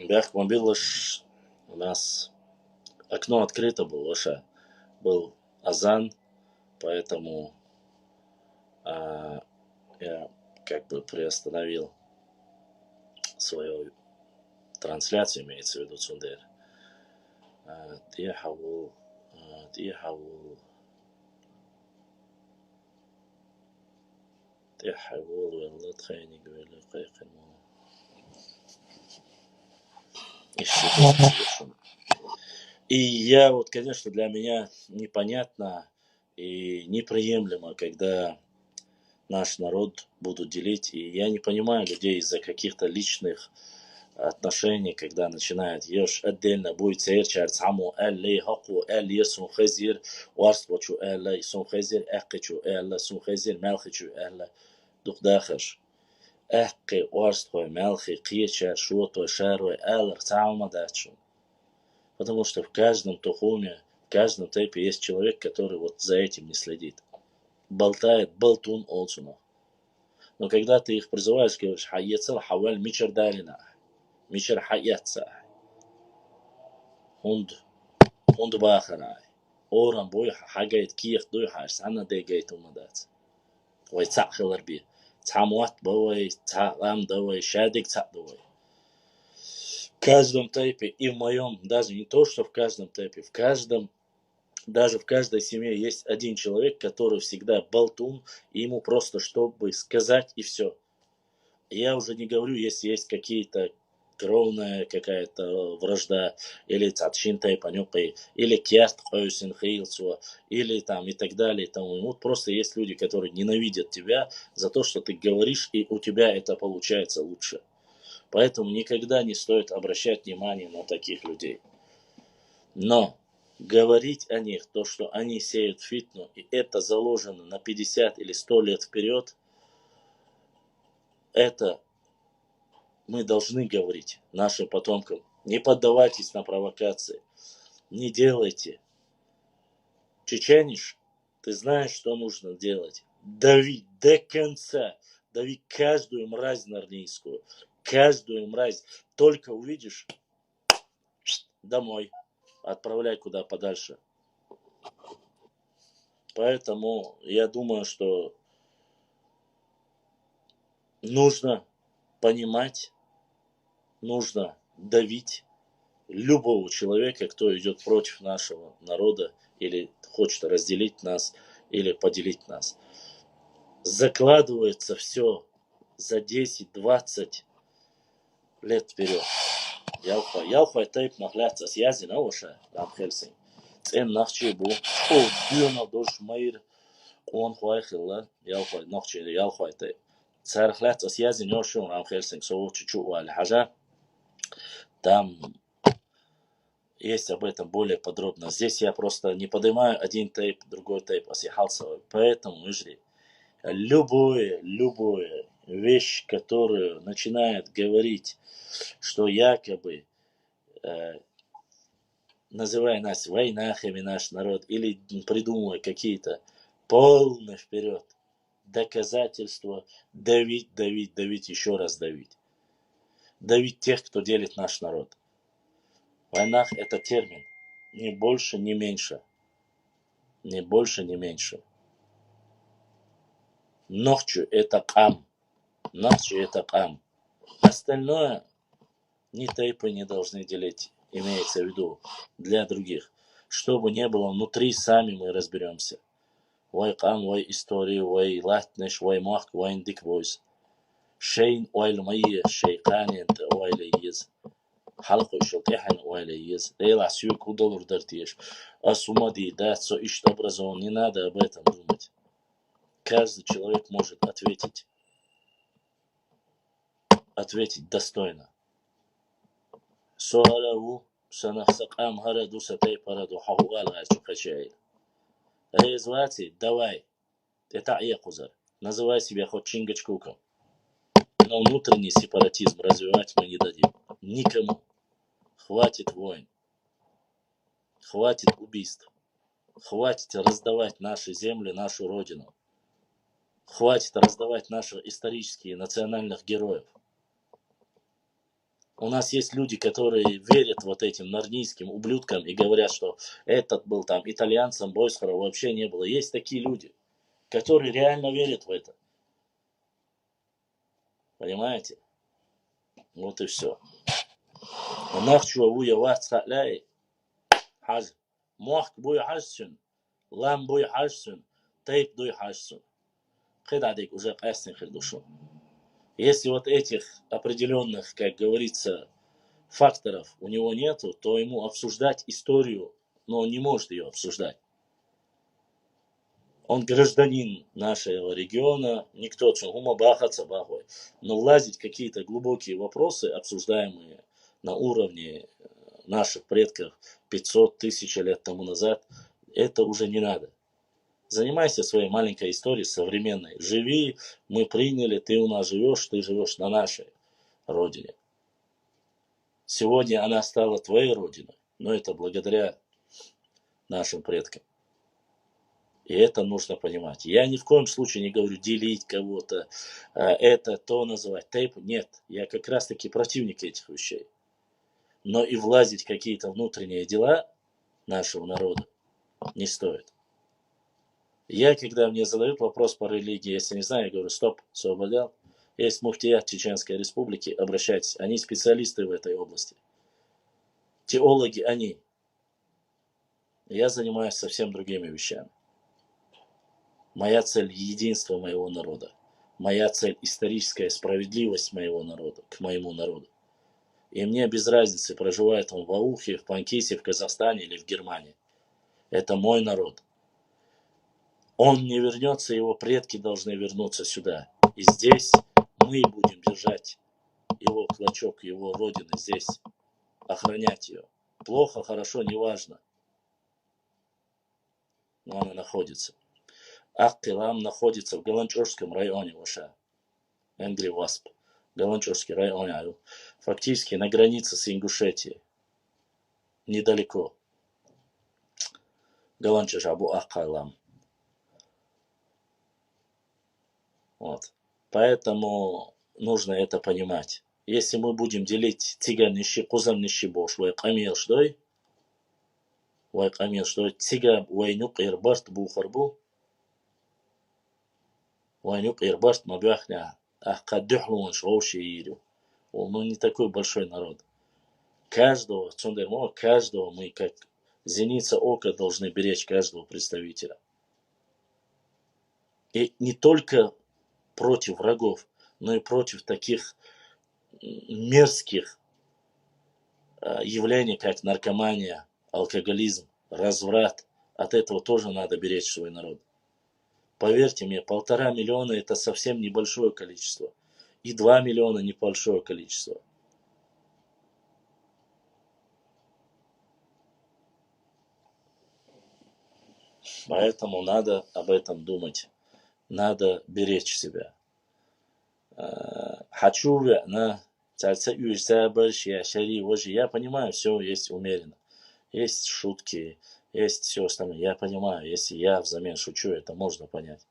Бях мобилыш у нас окно открыто было, Лоша. Был азан, поэтому я как бы приостановил свою трансляцию, имеется в виду Цундер. Тихавул, Тихавул. تحول والله تخيني قبل قيق المو. И я вот, конечно, для меня непонятно и неприемлемо, когда наш народ будут делить. И я не понимаю людей из-за каких-то личных отношений, когда начинают ешь отдельно будет сейр чарцаму элли хаку элли сун хазир варствачу элли сун хазир экичу элли сун хазир мелхичу элли дух дахаш экки варство мелхи кича шуто шарвы элли цаума дачу. Потому что в каждом тухуме, в каждом тейпе есть человек, который вот за этим не следит. Болтает, болтун олсуно. Но когда ты их призываешь, говоришь, хайецел хаваль мичер далина, мичер хайятса, хунд бахарай. Оран бой хагайт киех дуй хаш, сана дегайт умадат. Вай цак хилар би. Цамуат бавай, цам давай, шадик цак давай. В каждом тейпе и в моем, даже не то, что в каждом тейпе, в каждом, даже в каждой семье есть один человек, который всегда болтун, и ему просто чтобы сказать и все. Я уже не говорю, если есть какие-то кровная какая-то вражда, или цатшинтай панюпай, или кяст хойсин хейлсуа, или там и так далее. И тому. Вот просто есть люди, которые ненавидят тебя за то, что ты говоришь, и у тебя это получается лучше. Поэтому никогда не стоит обращать внимание на таких людей. Но говорить о них, то, что они сеют фитну, и это заложено на 50 или 100 лет вперед, это мы должны говорить нашим потомкам. Не поддавайтесь на провокации. Не делайте. Чечениш, ты знаешь, что нужно делать. Дави до конца. Дави каждую мразь нарнийскую. Каждую мразь. Только увидишь, домой. Отправляй куда подальше. Поэтому я думаю, что нужно понимать, нужно давить любого человека, кто идет против нашего народа или хочет разделить нас или поделить нас. Закладывается все за 10-20 лет вперед. Ялхай тайп нахляться связи на уша, там Хельсинг. Цен нахчи бу, о, дюна дош майр, он хуайхилла, ялхай нахчи, ялхай тайп. Цархляться связи не ушел, там Хельсинг, со чуть-чуть вали хажа. Там есть об этом более подробно. Здесь я просто не поднимаю один тейп, другой тейп, осихался. Поэтому, Ижри, любое вещь, которую начинает говорить, что якобы, называя нас войнахами наш народ, или придумывая какие-то полные вперед доказательства, давить, еще раз давить. Давить тех, кто делит наш народ. Войнах это термин. Ни больше, ни меньше. Ни больше, ни меньше. Нохчу это кам. Нохчу это кам. Остальное ни тейпы не должны делить. Имеется в виду для других. Чтобы не было внутри, сами мы разберемся. Вай кам, вай истории, вай латнеш, вай махк, вай индик войс. Шейн ойл майя, шейканин, ойл иез. حلقه شلطيحن ويليز ليلع سيوك ودور дартиш. А сумади да, со ищет образован, не надо об этом думать. Каждый человек может ответить достойно. Соараву, санахсакам хараду сатай параду хаугала чукачай. Резвати, давай, это якузар. Называй себя хоть Чингачгуком. Но внутренний сепаратизм развивать мы не дадим. Никому. Хватит войн. Хватит убийств. Хватит раздавать наши земли, нашу родину. Хватит раздавать наши исторические национальных героев. У нас есть люди, которые верят вот этим нарнийским ублюдкам и говорят, что этот был там итальянцем, Бойсхора вообще не было. Есть такие люди, которые реально верят в это. Понимаете? Вот и все. Нахчу авуя вахцаляй. Хаз. Мохк буй хазсун. Лам буй хазсун. Тейп дуй хазсун. Хедадик уже пасен хедушу. Если вот этих определенных, как говорится, факторов у него нету, то ему обсуждать историю, но он не может ее обсуждать. Он гражданин нашего региона, никто чунгума бахаться бахой. Но влазить в какие-то глубокие вопросы, обсуждаемые на уровне наших предков 500 тысяч лет тому назад, это уже не надо. Занимайся своей маленькой историей современной. Живи, мы приняли, ты у нас живешь, ты живешь на нашей родине. Сегодня она стала твоей родиной, но это благодаря нашим предкам. И это нужно понимать. Я ни в коем случае не говорю делить кого-то, это то называть. Тейп. Нет, я как раз таки противник этих вещей. Но и влазить в какие-то внутренние дела нашего народа не стоит. Я, когда мне задают вопрос по религии, если не знаю, я говорю, стоп, освободил. Есть муфтият Чеченской Республики, обращайтесь. Они специалисты в этой области. Теологи они. Я занимаюсь совсем другими вещами. Моя цель – единство моего народа. Моя цель – историческая справедливость моего народа, к моему народу. И мне без разницы, проживает он в Аухе, в Панкисе, в Казахстане или в Германии. Это мой народ. Он не вернется, его предки должны вернуться сюда. И здесь мы будем держать его клочок, его родины здесь, охранять ее. Плохо, хорошо, неважно. Но она находится. Ак-Кылам находится в Галанчорском районе Ваша. Энгри Васп. Галанчорский район. Фактически на границе с Ингушетией. Недалеко. Галанчор Абу Ак-Кылам. Вот. Поэтому нужно это понимать. Если мы будем делить тиган нищи, кузам нищи бош, вайкамил шдой, тига вайнук ирбарт бухарбу, вайнук ирбарт мабяхня, ахкадюхлун шоуши ирю. Он не такой большой народ. Каждого, каждого мы как зеница ока должны беречь каждого представителя. И не только против врагов, но и против таких мерзких явлений, как наркомания, алкоголизм, разврат. От этого тоже надо беречь свой народ. Поверьте мне, 1,5 миллиона это совсем небольшое количество. И 2 миллиона небольшое количество. Поэтому надо об этом думать. Надо беречь себя. Хочу на я понимаю, все есть умеренно. Есть шутки, есть все остальное. Я понимаю, если я взамен шучу, это можно понять.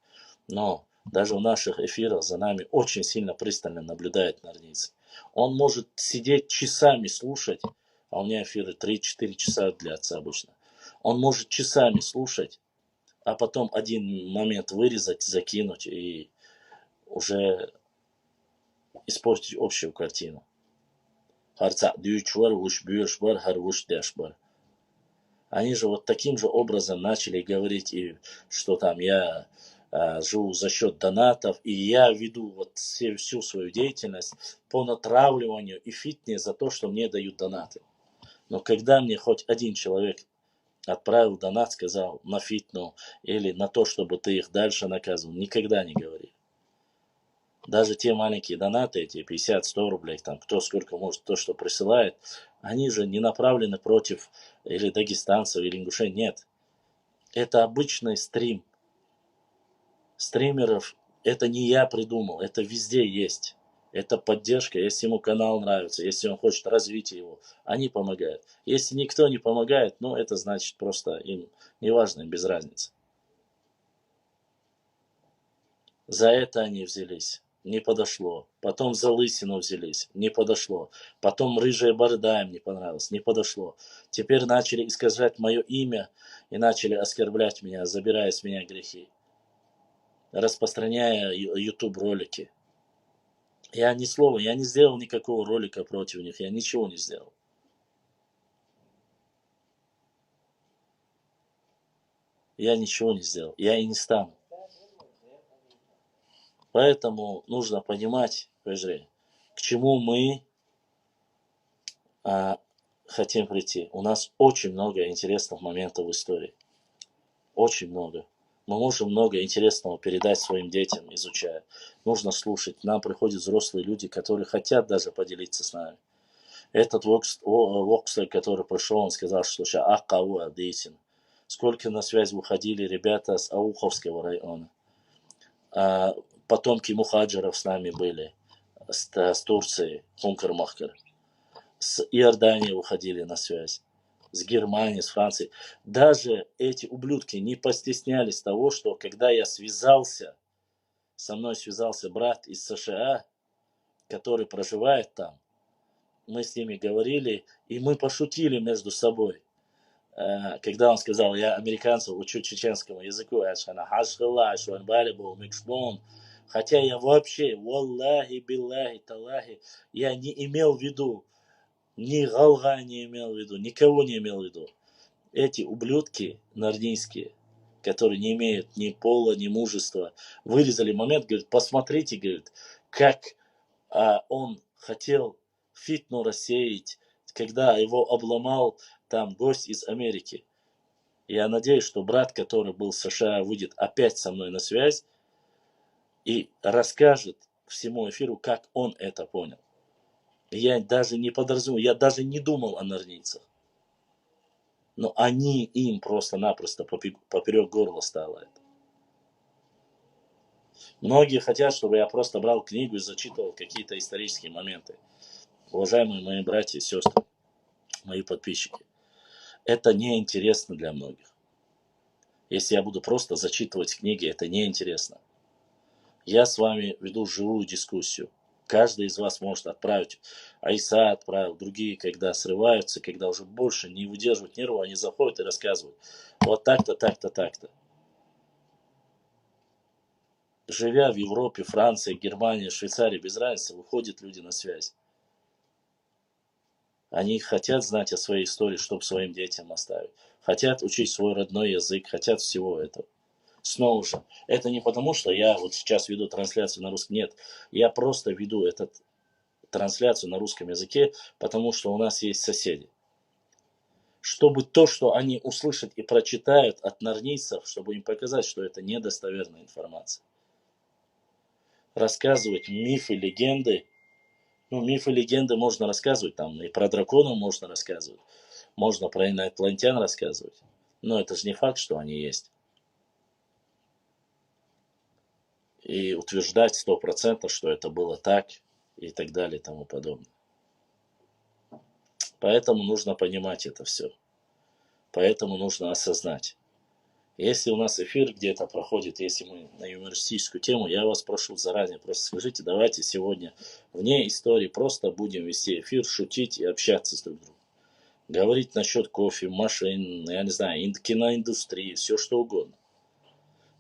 Но даже в наших эфирах за нами очень сильно пристально наблюдает Нарниц. Он может сидеть часами слушать, а у меня эфиры 3-4 часа длятся обычно. Он может часами слушать, а потом один момент вырезать, закинуть и уже испортить общую картину. Они же вот таким же образом начали говорить, и что там я живу за счет донатов, и я веду вот всю свою деятельность по натравливанию и фитне за то, что мне дают донаты. Но когда мне хоть один человек отправил донат, сказал на фитну или на то, чтобы ты их дальше наказывал, никогда не говори. Даже те маленькие донаты, эти 50-100 рублей, там, кто сколько может, то, что присылает, они же не направлены против или дагестанцев, или ингушей, нет. Это обычный стрим. Стримеров, это не я придумал, это везде есть. Это поддержка, если ему канал нравится, если он хочет развить его, они помогают. Если никто не помогает, ну, это значит просто им неважно, им без разницы. За это они взялись. Не подошло. Потом за лысину взялись. Не подошло. Потом рыжая борода им не понравилась. Не подошло. Теперь начали искажать мое имя и начали оскорблять меня, забирая с меня грехи. Распространяя YouTube ролики. Я ни слова, я не сделал никакого ролика против них. Я ничего не сделал. Я ничего не сделал. Я и не стану. Поэтому нужно понимать, к чему мы хотим прийти. У нас очень много интересных моментов в истории. Очень много. Мы можем много интересного передать своим детям, изучая. Нужно слушать. К нам приходят взрослые люди, которые хотят даже поделиться с нами. Этот Вокслер, который пришел, он сказал, что сейчас Акау Адейтин. Сколько на связь выходили ребята с Ауховского района. Потомки мухаджиров с нами были. С Турции, Хункер-Махкер. С Иордании выходили на связь. С Германией, с Францией. Даже эти ублюдки не постеснялись того, что когда я связался, со мной связался брат из США, который проживает там, мы с ними говорили, и мы пошутили между собой. Когда он сказал, я американцев учу чеченскому языку, хотя я вообще, валлахи, биллахи, талахи, я не имел в виду, ни Галга не имел в виду, никого не имел в виду. Эти ублюдки нарнийские, которые не имеют ни пола, ни мужества, вырезали момент, говорит, посмотрите, говорит, как он хотел фитну рассеять, когда его обломал там гость из Америки. Я надеюсь, что брат, который был в США, выйдет опять со мной на связь и расскажет всему эфиру, как он это понял. Я даже не подразумевал, я даже не думал о нарнийцах. Но они им просто-напросто поперек горла стало это. Многие хотят, чтобы я просто брал книгу и зачитывал какие-то исторические моменты. Уважаемые мои братья и сестры, мои подписчики, это неинтересно для многих. Если я буду просто зачитывать книги, это неинтересно. Я с вами веду живую дискуссию. Каждый из вас может отправить. Айса отправил, другие, когда срываются, когда уже больше не выдерживают нервы, они заходят и рассказывают. Вот так-то, так-то, так-то. Живя в Европе, Франции, Германии, Швейцарии, без разницы, выходят люди на связь. Они хотят знать о своей истории, чтобы своим детям оставить. Хотят учить свой родной язык, хотят всего этого. Снова же, это не потому, что я вот сейчас веду трансляцию на русском. Нет, я просто веду эту трансляцию на русском языке, потому что у нас есть соседи. Чтобы то, что они услышат и прочитают от нарнийцев, чтобы им показать, что это недостоверная информация. Рассказывать мифы, легенды. Ну, мифы, легенды можно рассказывать, там и про драконов можно рассказывать. Можно про инопланетян рассказывать. Но это же не факт, что они есть. И утверждать 100%, что это было так, и так далее, и тому подобное. Поэтому нужно понимать это все. Поэтому нужно осознать. Если у нас эфир где-то проходит, если мы на юмористическую тему, я вас прошу заранее, просто скажите, давайте сегодня вне истории просто будем вести эфир, шутить и общаться с друг другом. Говорить насчет кофе, машин, я не знаю, киноиндустрии, все что угодно.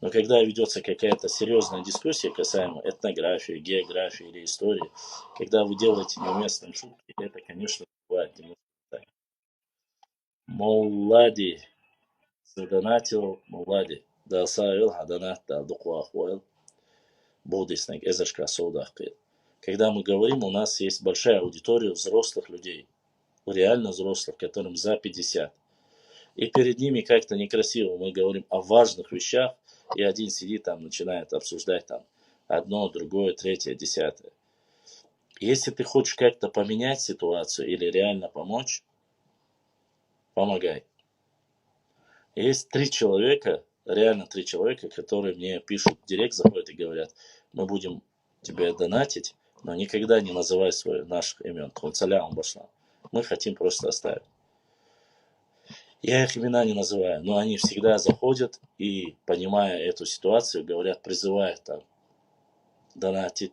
Но когда ведется какая-то серьезная дискуссия касаемо этнографии, географии или истории, когда вы делаете неуместные шутки, это, конечно, бывает немного так. Моллади, задонатил, моллади. Да савил, хадонат, да дукуахуэл, будиснек, эзершка соудахкил. Когда мы говорим, у нас есть большая аудитория взрослых людей, реально взрослых, которым за 50. И перед ними как-то некрасиво мы говорим о важных вещах, и один сидит там, начинает обсуждать там одно, другое, третье, десятое. Если ты хочешь как-то поменять ситуацию или реально помочь, помогай. Есть 3 человека, реально 3 человека, которые мне пишут в директ, заходят и говорят, мы будем тебе донатить, но никогда не называй наших имен. Мы хотим просто оставить. Я их имена не называю, но они всегда заходят и, понимая эту ситуацию, говорят, призывают там донатить,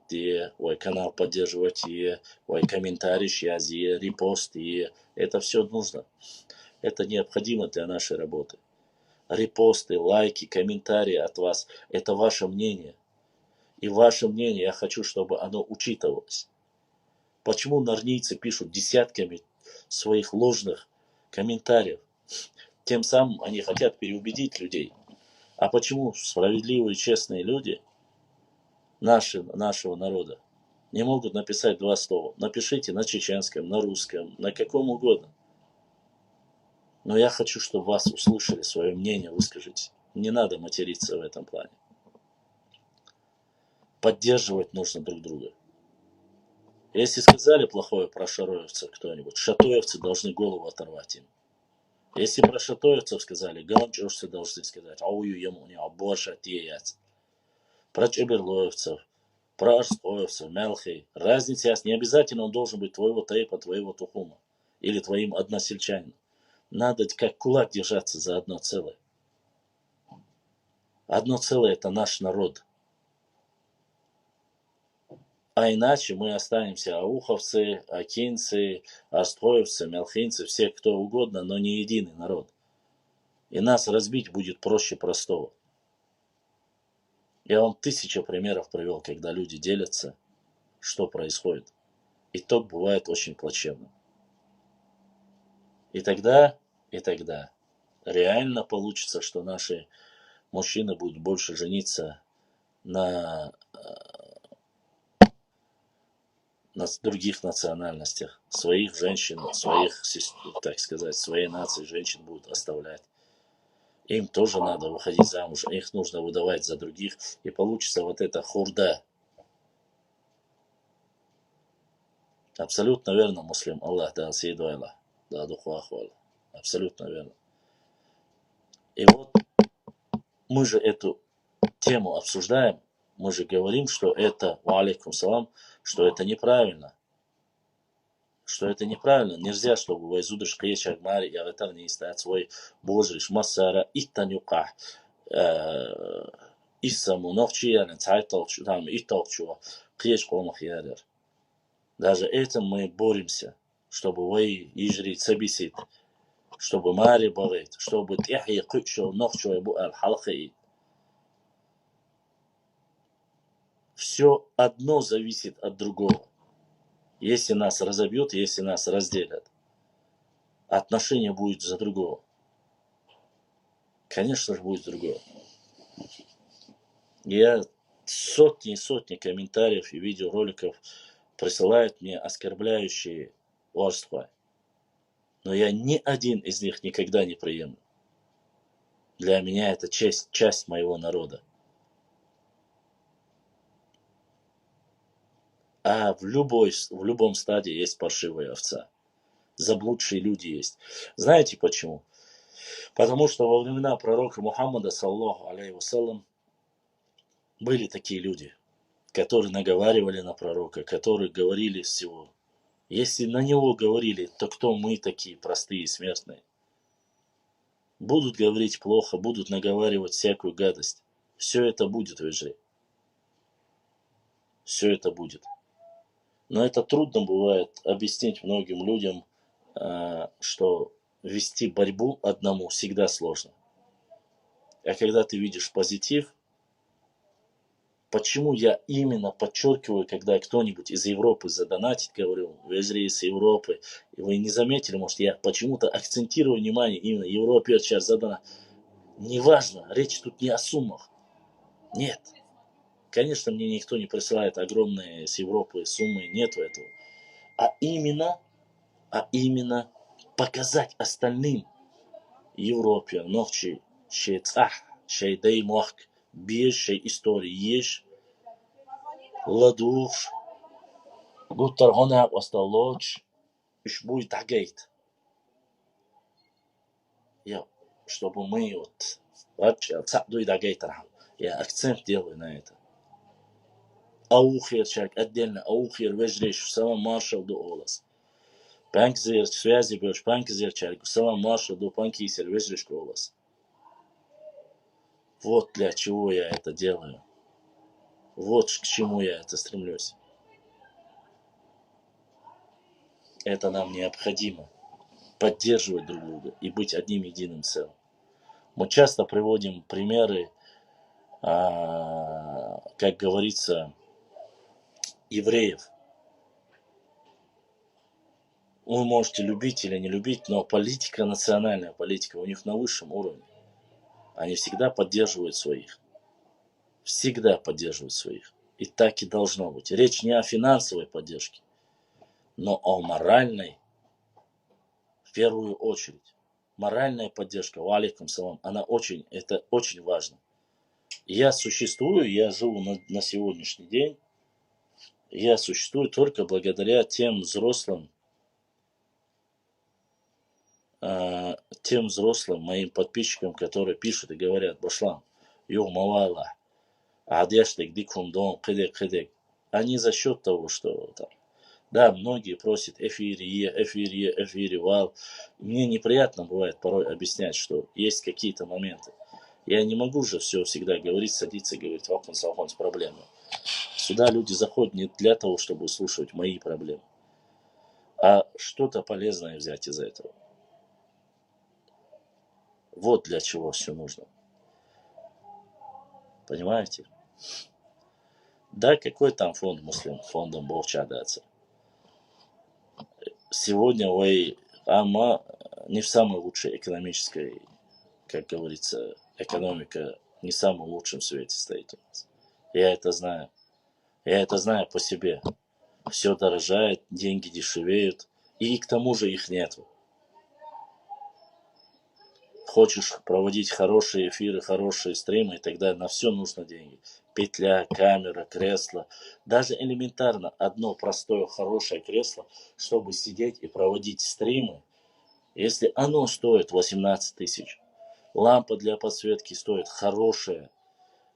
ой, канал поддерживать, ой, комментарий, связи, репост, это все нужно. Это необходимо для нашей работы. Репосты, лайки, комментарии от вас, это ваше мнение. И ваше мнение я хочу, чтобы оно учитывалось. Почему нарнийцы пишут десятками своих ложных комментариев? Тем самым они хотят переубедить людей. А почему справедливые, честные люди нашего народа. Не могут написать два слова. Напишите на чеченском, на русском, на каком угодно. Но я хочу, чтобы вас услышали, свое мнение выскажите. Не надо материться в этом плане. Поддерживать нужно друг друга. Если сказали плохое про шароевцев кто-нибудь, шатоевцы должны голову оторвать им. Если про шатоевцев сказали, галанчевцы должны сказать, аую ему не аборша тиец. Про чеберлоевцев, про арстоевцев, мелхей. Разница есть. Не обязательно он должен быть твоего тейпа, твоего тухума. Или твоим односельчанином. Надо как кулак держаться за одно целое. Одно целое это наш народ. А иначе мы останемся ауховцы, акинцы, астроевцы, мелхинцы, все кто угодно, но не единый народ. И нас разбить будет проще простого. Я вам 1000 примеров привел, когда люди делятся, что происходит. Итог бывает очень плачевным. И тогда реально получится, что наши мужчины будут больше жениться на других национальностях. Своих женщин, своих, так сказать, своей нации женщин будут оставлять. Им тоже надо выходить замуж, их нужно выдавать за других, и получится вот эта хурда. Абсолютно верно, муслим. Аллах да сейду Аллах, да духу ахвала. Абсолютно верно. И вот мы же эту тему обсуждаем, мы же говорим, что это, алейкум салам, что это неправильно. Что это неправильно. Нельзя, чтобы вайзудыш кечак мари и агатар не стоят свой божриш массара иттанюка иссаму новчиян цайталчу там итталчу кеч комах ядер. Даже этим мы боремся, чтобы вы ижри цабисит, чтобы мари багит, чтобы тихи кучу новчу ебу аль-халхи. Все одно зависит от другого. Если нас разобьют, если нас разделят, отношение будет за другого. Конечно же, будет другое. Я сотни и сотни комментариев и видеороликов присылают мне оскорбляющие ворства. Но я ни один из них никогда не приемлю. Для меня это часть моего народа. А в любом стадии есть паршивая овца. Заблудшие люди есть. Знаете почему? Потому что во времена пророка Мухаммада, саллаху алейхи вассалям, были такие люди, которые наговаривали на пророка, которые говорили всего. Если на него говорили, то кто мы такие, простые смертные? Будут говорить плохо, будут наговаривать всякую гадость. Все это будет в Ижре. Все это будет. Но это трудно бывает объяснить многим людям, что вести борьбу одному всегда сложно. А когда ты видишь позитив, почему я именно подчеркиваю, когда кто-нибудь из Европы задонатит, говорю, вы же из Европы, и вы не заметили, может, я почему-то акцентирую внимание именно Европе сейчас задонат. Неважно, речь тут не о суммах. Нет. Конечно, мне никто не присылает огромные с Европы суммы, нету этого. А именно показать остальным Европе, ночи, шей цах, шей деймох, беш, шей истории еш, ладуш, гуттар гонак осталоч, ишбуй тагейт. Я, чтобы мы вот, вообще, цадуй тагейтарам. Я акцент делаю на это. Аухер человек отдельно, аухер вежреш, сама маршал до олас. Панкзер, связи беш, панкзер человек, сама маршал до панкисер, вежреш олас. Вот для чего я это делаю. Вот к чему я это стремлюсь. Это нам необходимо. Поддерживать друг друга и быть одним единым целым. Мы часто приводим примеры, как говорится, евреев. Вы можете любить или не любить, но политика, национальная политика у них на высшем уровне. Они всегда поддерживают своих. Всегда поддерживают своих. И так и должно быть. Речь не о финансовой поддержке, но о моральной в первую очередь. Моральная поддержка, валикум салам, это очень важно. Я существую, я живу на сегодняшний день, я существую только благодаря тем взрослым моим подписчикам, которые пишут и говорят: Башлам, йо мавала, адештек дикум дом, кедек. Они за счет того, что там, да, многие просят эфире, вал. Мне неприятно бывает порой объяснять, что есть какие-то моменты. Я не могу же все всегда говорить, садиться и говорить: вакон салхон с проблемой. Сюда люди заходят не для того, чтобы слушать мои проблемы, а что-то полезное взять из этого. Вот для чего все нужно. Понимаете? Да, какой там фонд муслим, фондом Бовча даться. Сегодня Ама не в самой лучшей экономической, как говорится, экономика не в самом лучшем свете стоит у нас. Я это знаю. Я это знаю по себе. Все дорожает, деньги дешевеют, и к тому же их нету. Хочешь проводить хорошие эфиры, хорошие стримы, и тогда на все нужно деньги. Петля, камера, кресло. Даже элементарно одно простое хорошее кресло, чтобы сидеть и проводить стримы, если оно стоит 18 тысяч. Лампа для подсветки стоит хорошая,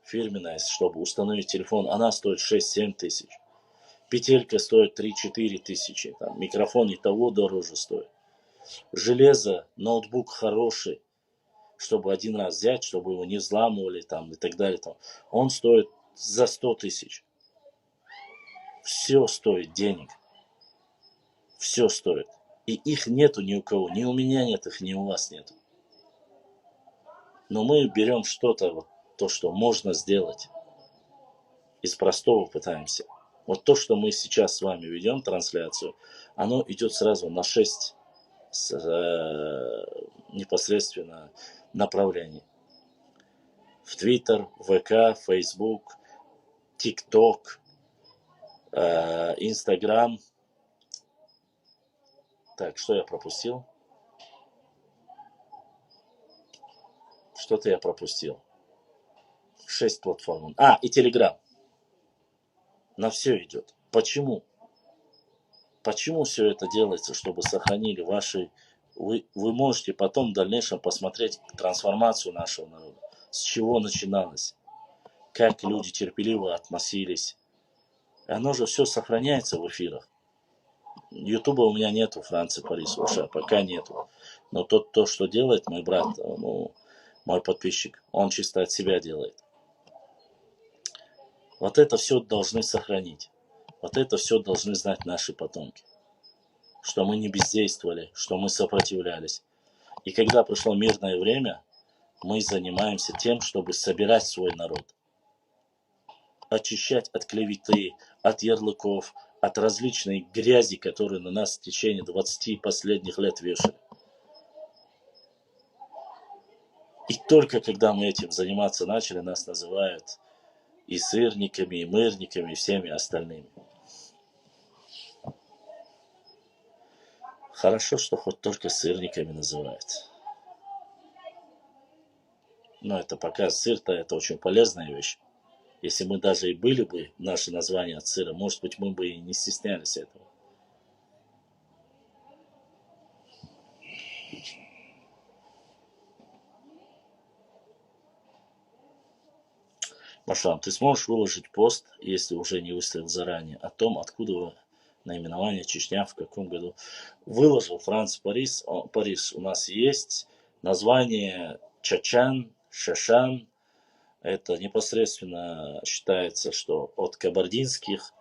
фирменная, чтобы установить телефон, она стоит 6-7 тысяч. Петелька стоит 3-4 тысячи. Там, микрофон и того дороже стоит. Железо, ноутбук хороший, чтобы один раз взять, чтобы его не взламывали там, и так далее. Там. Он стоит за 100 тысяч. Все стоит денег. Все стоит. И их нету ни у кого. Ни у меня нет их, ни у вас нету. Но мы берем что-то, вот, то, что можно сделать. Из простого пытаемся. Вот то, что мы сейчас с вами ведем трансляцию, оно идет сразу на 6 непосредственно направлений. В Твиттер, ВК, Фейсбук, ТикТок, Инстаграм. Так, что я пропустил? Что-то я пропустил. 6 платформ. И Телеграм. На все идет. Почему? Почему все это делается? Чтобы сохранили ваши... Вы можете потом в дальнейшем посмотреть трансформацию нашего народа. С чего начиналось. Как люди терпеливо относились. И оно же все сохраняется в эфирах. Ютуба у меня нету, Франции, Париж, Уша, пока нету. Но то, что делает мой брат, мой подписчик, он чисто от себя делает. Вот это все должны сохранить. Вот это все должны знать наши потомки. Что мы не бездействовали, что мы сопротивлялись. И когда пришло мирное время, мы занимаемся тем, чтобы собирать свой народ. Очищать от клеветы, от ярлыков, от различной грязи, которую на нас в течение 20 последних лет вешали. И только когда мы этим заниматься начали, нас называют и сырниками, и мырниками, и всеми остальными. Хорошо, что хоть только сырниками называют. Но это пока сыр-то это очень полезная вещь. Если мы даже и были бы наши названия от сыра, может быть, мы бы и не стеснялись этого. Машлам, ты сможешь выложить пост, если уже не выставил заранее, о том, откуда наименование Чечня, в каком году. Выложил Франц Парис. Парис у нас есть. Название Чачан, Шашан. Это непосредственно считается, что от кабардинских,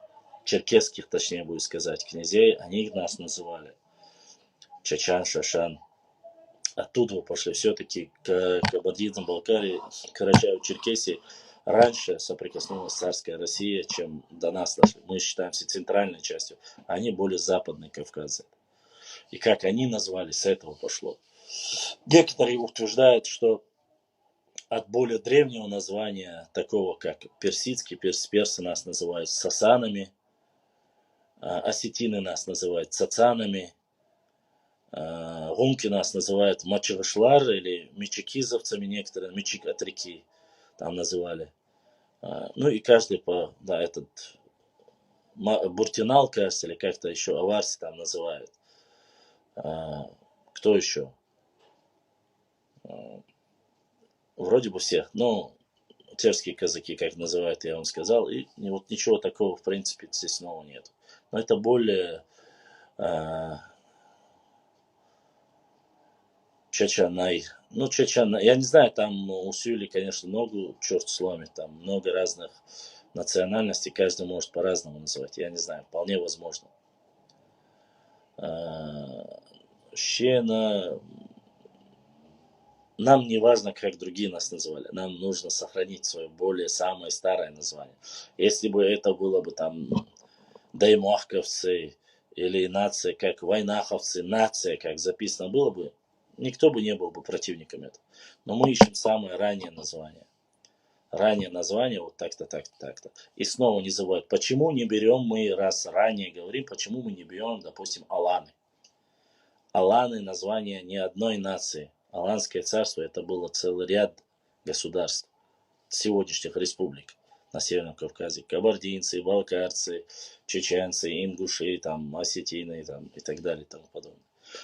черкесских, точнее будет сказать, князей, они нас называли Чачан, Шашан. Оттуда пошли все-таки Кабардино-Балкарии, Карачаево-Черкесии. Раньше соприкоснулась царская Россия, чем до нас дошли. Мы считаемся центральной частью, а они более западной Кавказа. И как они назвали, с этого пошло. Некоторые утверждают, что от более древнего названия, такого как персидский, персы нас называют сасанами, осетины нас называют цацанами, гунки нас называют мачыгышлар или мичикизовцами некоторые, мичик от реки там называли. Ну и каждый по, да, этот буртинал, кажется, или как-то еще аварси там называют. Кто еще? Вроде бы всех. Но терские казаки, как называют, я вам сказал. И вот ничего такого, в принципе, здесь нового нет. Но это более Чачанай. Ну, Чачанай. Я не знаю, там у Сюли, конечно, ногу черт сломит. Там много разных национальностей. Каждый может по-разному называть. Я не знаю, вполне возможно. Щена. Нам не важно, как другие нас называли. Нам нужно сохранить свое более самое старое название. Если бы это было бы там даймахковцы или нация, как войнаховцы, нация, как записано было бы, никто бы не был бы противником этого. Но мы ищем самое раннее название. Раннее название вот так-то, так-то, так-то. И снова не забывают, почему не берем мы, раз ранее говорим, почему мы не берем, допустим, Аланы. Аланы название не одной нации. Аланское царство это было целый ряд государств, сегодняшних республик на Северном Кавказе. Кабардинцы, балкарцы, чеченцы, ингуши, там, осетины там, и так далее и тому подобное.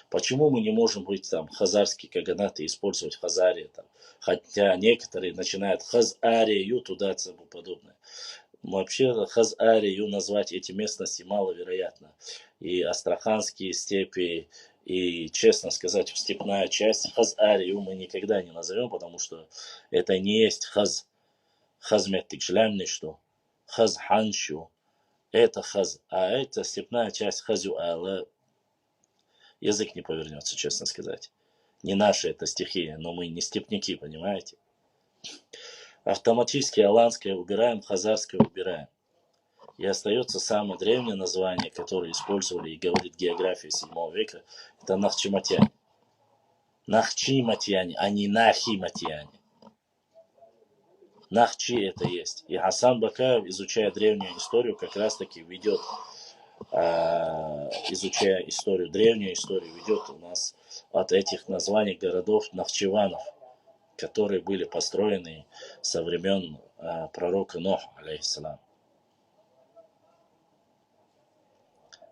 Почему мы не можем быть там хазарские каганаты и использовать хазария там? Хотя некоторые начинают хазарию туда и тому подобное. Вообще хазарию назвать эти местности маловероятно. И астраханские степи, и, честно сказать, степная часть хазарию мы никогда не назовем, потому что это не есть хаз. Хазметтик шлямный что. Хаз ханшу. Это хаз. А это степная часть хазю ала. Язык не повернется, честно сказать. Не наша это стихия, но мы не степняки, понимаете? Автоматически аланское убираем, хазарское убираем. И остается самое древнее название, которое использовали и говорит география 7 века, это Нахчиматяне. Нахчиматяне, а не Нахиматяне. Нахчи это есть. И Хасан Бакаев, изучая древнюю историю, как раз таки ведет, изучая историю, древнюю историю, ведет у нас от этих названий городов Нахчиванов, которые были построены со времен пророка Ноха, алейхиссалам.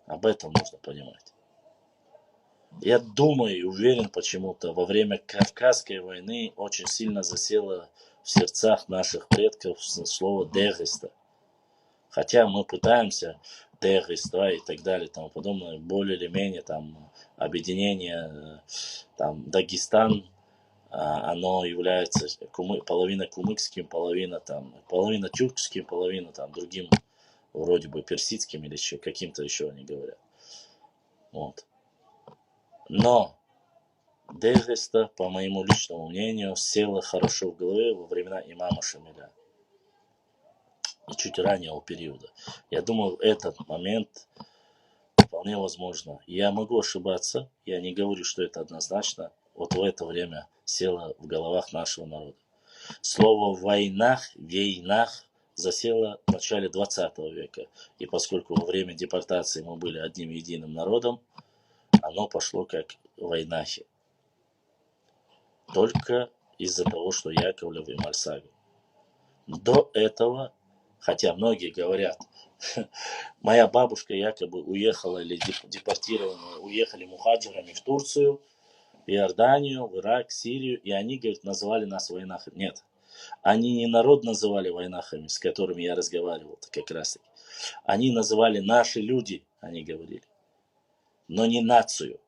Об этом нужно понимать. Я думаю и уверен почему-то, во время Кавказской войны очень сильно засело в сердцах наших предков слово «дегиста». Хотя мы пытаемся дегиста и так далее, тому подобное, более или менее там объединение, там Дагестан, оно является половина кумыкским, половина тюркским, половина там другим, вроде бы персидским или еще каким-то еще они говорят. Вот. Но Дегеста, по моему личному мнению, села хорошо в голове во времена имама Шамиля и чуть раннего периода. Я думаю, этот момент вполне возможно. Я могу ошибаться, я не говорю, что это однозначно. Вот в это время село в головах нашего народа. Слово «войнах», «вейнах» засело в начале 20 века. И поскольку во время депортации мы были одним единым народом, оно пошло как «войнахи». Только из-за того, что Яковлев и Марсага. До этого, хотя многие говорят, моя бабушка якобы уехала или депортирована, уехали мухаджирами в Турцию, в Иорданию, в Ирак, Сирию, и они, говорят, называли нас войнахами. Нет, они не народ называли войнахами, с которыми я разговаривал как раз таки. Они называли наши люди, они говорили, но не нацию.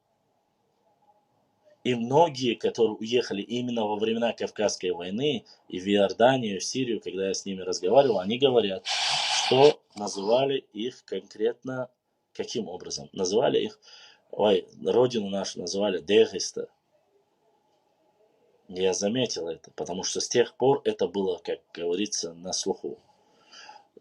И многие, которые уехали именно во времена Кавказской войны и в Иорданию, и в Сирию, когда я с ними разговаривал, они говорят, что называли их конкретно каким образом? Называли их, родину нашу называли Дегиста. Я заметил это, потому что с тех пор это было, как говорится, на слуху.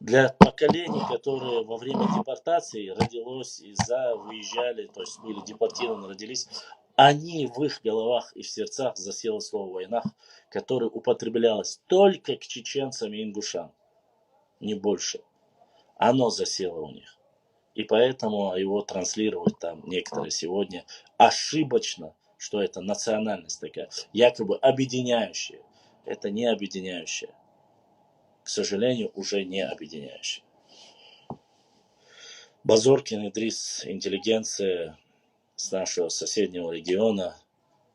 Для поколений, которые во время депортации родилось выезжали, то есть были депортированы, родились, Они в их головах и в сердцах засело слово «война», которое употреблялось только к чеченцам и ингушам, не больше. Оно засело у них. И поэтому его транслируют там некоторые сегодня ошибочно, что это национальность такая, якобы объединяющая. Это не объединяющая. К сожалению, уже не объединяющая. Базоркин Идрис, интеллигенция с нашего соседнего региона,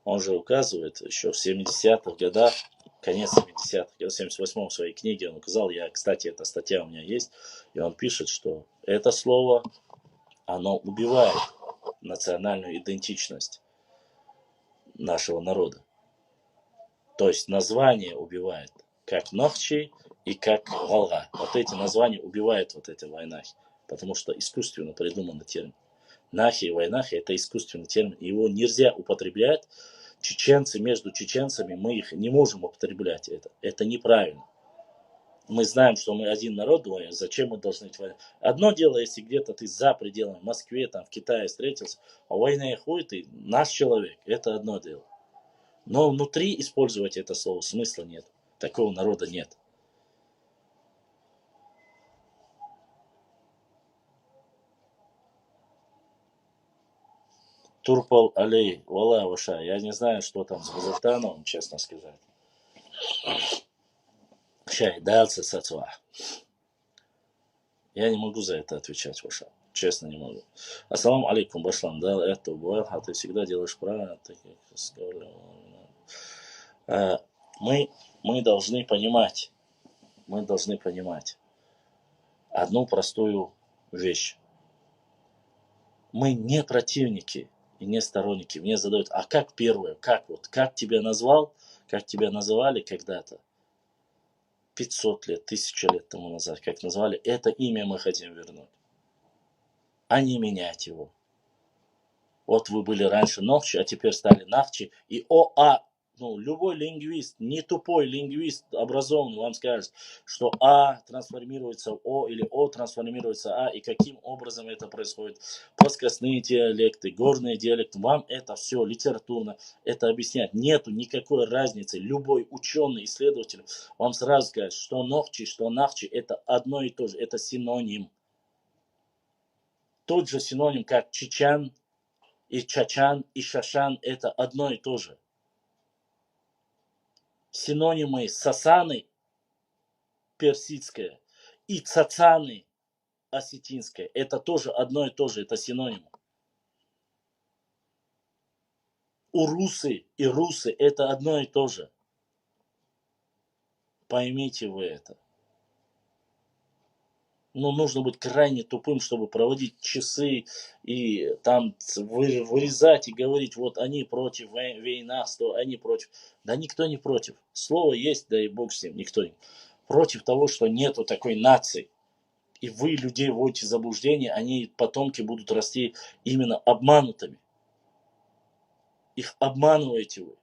он же указывает еще в 70-х годах, конец 70-х, в 78-м в своей книге он указал, кстати, эта статья у меня есть, и он пишет, что это слово, оно убивает национальную идентичность нашего народа. То есть название убивает, как Нохчи и как Волга. Вот эти названия убивают вот эти войнахи, потому что искусственно придуманный термин. Нахи и войнахи это искусственный термин, его нельзя употреблять. Чеченцы между чеченцами, мы их не можем употреблять. Это неправильно. Мы знаем, что мы один народ, думаем, зачем мы должны быть войной. Одно дело, если где-то ты за пределами, в Москве, там, в Китае встретился, а война ходит, и наш человек, это одно дело. Но внутри использовать это слово смысла нет. Такого народа нет. Турпал Алей, Вала Ваша. Я не знаю, что там с Базартановым, честно сказать. Чай, дался сацва. Я не могу за это отвечать, Ваша. Честно не могу. Ассаламу алейкум, Башлам. Да, это бывает, а ты всегда делаешь правильно. Мы должны понимать, одну простую вещь. Мы не противники и не сторонники. Мне задают, а как первое, как тебя назвал, как тебя называли когда-то, 500 лет, 1000 лет тому назад, как назвали, это имя мы хотим вернуть, а не менять его. Вот вы были раньше Нохчи, а теперь стали Нахчи. И любой лингвист, не тупой лингвист, образованный, вам скажет, что А трансформируется в О или О трансформируется в А, и каким образом это происходит. Плоскостные диалекты, горные диалекты, вам это все литературно, это объяснять. Нету никакой разницы. Любой ученый, исследователь вам сразу скажет, что Нохчи, что Нахчи, это одно и то же, это синоним. Тот же синоним, как Чичан, и Чачан, и Шашан это одно и то же. Синонимы Сасаны персидская и Цацаны осетинская это тоже одно и то же, это синонимы. Урусы и русы это одно и то же. Поймите вы это. Но нужно быть крайне тупым, чтобы проводить часы и там вырезать и говорить, вот они против войны, они против. Да никто не против. Слово есть, да и бог с ним, никто не против того, что нету такой нации. И вы людей вводите в заблуждение, они, потомки, будут расти именно обманутыми. Их обманываете вы.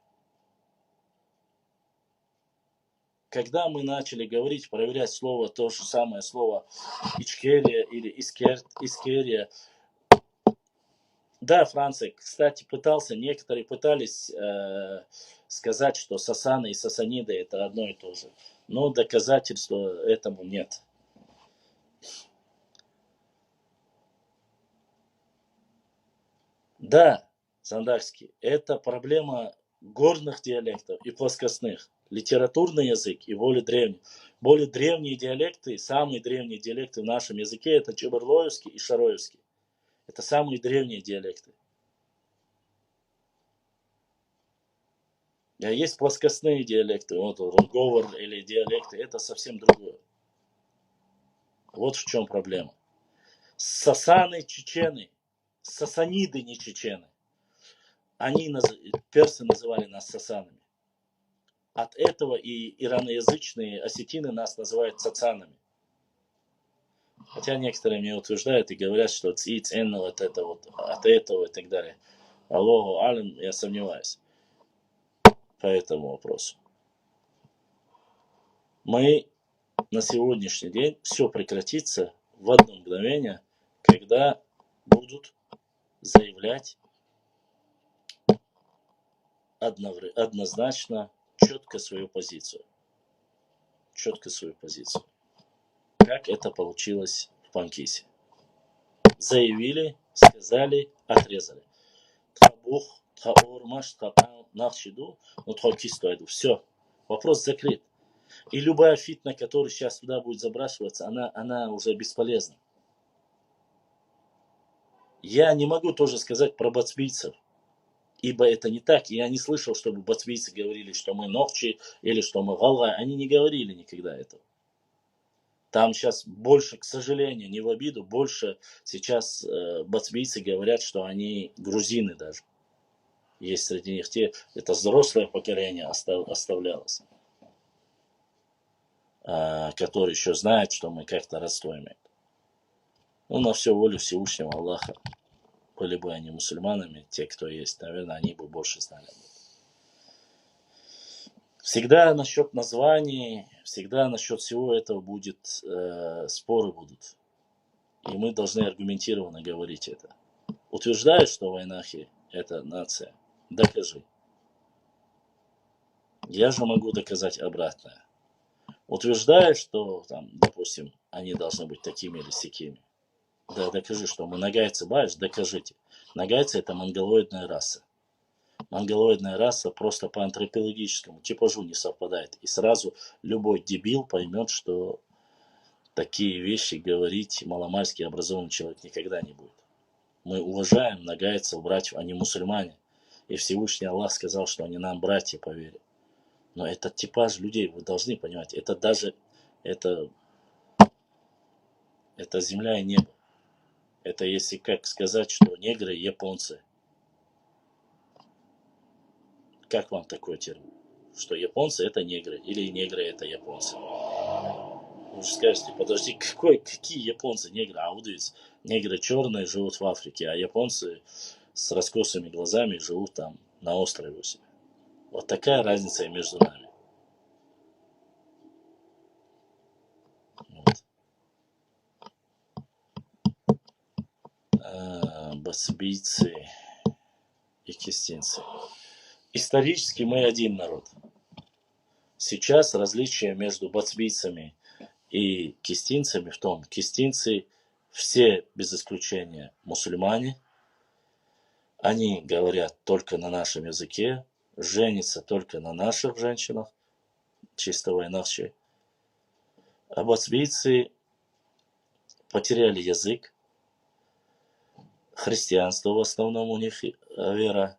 Когда мы начали говорить, проверять слово, то же самое слово Ичкерия или Искерия. Да, Франция, кстати, некоторые пытались сказать, что Сасаны и Сасаниды это одно и то же. Но доказательства этому нет. Да, Сандакский, это проблема горных диалектов и плоскостных. Литературный язык и более древний. Более древние диалекты, самые древние диалекты в нашем языке это Чебарлоевский и Шароевский. Это самые древние диалекты. А есть плоскостные диалекты, вот говор или диалекты, это совсем другое. Вот в чем проблема. Сасаны чечены, сасаниды не чечены. Персы называли нас сасанами. От этого и ираноязычные осетины нас называют цацанами. Хотя некоторые мне утверждают и говорят, что от этого и так далее. Аллаху алим, я сомневаюсь по этому вопросу. Мы на сегодняшний день все прекратится в одно мгновение, когда будут заявлять однозначно, четко свою позицию. Четко свою позицию. Как это получилось в Панкисе. Заявили, сказали, отрезали. Тхабух, тхаормаш, тхапан, нахчиду, но тхокистойду. Все. Вопрос закрыт. И любая фитна, которая сейчас туда будет забрасываться, она уже бесполезна. Я не могу тоже сказать про бацбийцев, ибо это не так. Я не слышал, чтобы бацбийцы говорили, что мы нохчи или что мы галга. Они не говорили никогда этого. Там сейчас больше, к сожалению, не в обиду, больше сейчас бацбийцы говорят, что они грузины даже. Есть среди них те, это взрослое поколение оставлялось, которые еще знают, что мы как-то родство имеем. Ну, на всю волю Всевышнего Аллаха. Были бы они мусульманами, те, кто есть, наверное, они бы больше знали. Всегда насчет названий, всегда насчет всего этого будет, споры будут. И мы должны аргументированно говорить это. Утверждаешь, что вайнахи это нация? Докажи. Я же могу доказать обратное. Утверждаешь, что, там, допустим, они должны быть такими или сякими? Да, докажи, что мы нагайцы баешь, докажите. Нагайцы это монголоидная раса. Монголоидная раса просто по антропологическому типажу не совпадает. И сразу любой дебил поймет, что такие вещи говорить маломальски образованный человек никогда не будет. Мы уважаем нагайцев, братьев, они мусульмане. И Всевышний Аллах сказал, что они нам братья по вере. Но этот типаж людей, вы должны понимать, это даже, это земля и небо. Это если как сказать, что негры японцы. Как вам такой термин? Что японцы это негры, или негры это японцы? Вы же скажете, подожди, какие японцы негры? А вот ведь негры черные живут в Африке, а японцы с раскосыми глазами живут там на острове у себя. Вот такая разница и между нами. Вот. Басбийцы и кистинцы. Исторически мы один народ. Сейчас различие между бацбийцами и кистинцами в том, кистинцы все без исключения мусульмане, они говорят только на нашем языке, женятся только на наших женщинах, чисто иначе. А бацбийцы потеряли язык, христианство в основном у них вера,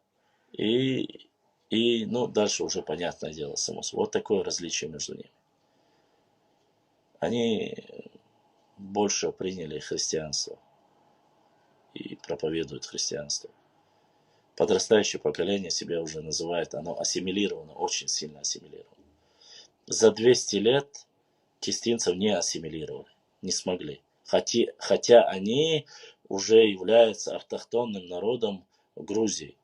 и ну, дальше уже понятное дело само собой. Вот такое различие между ними. Они больше приняли христианство и проповедуют христианство. Подрастающее поколение себя уже называет, оно ассимилировано, очень сильно ассимилировано. За 200 лет кистинцев не ассимилировали, не смогли. Хотя они уже являются автохтонным народом в Грузии.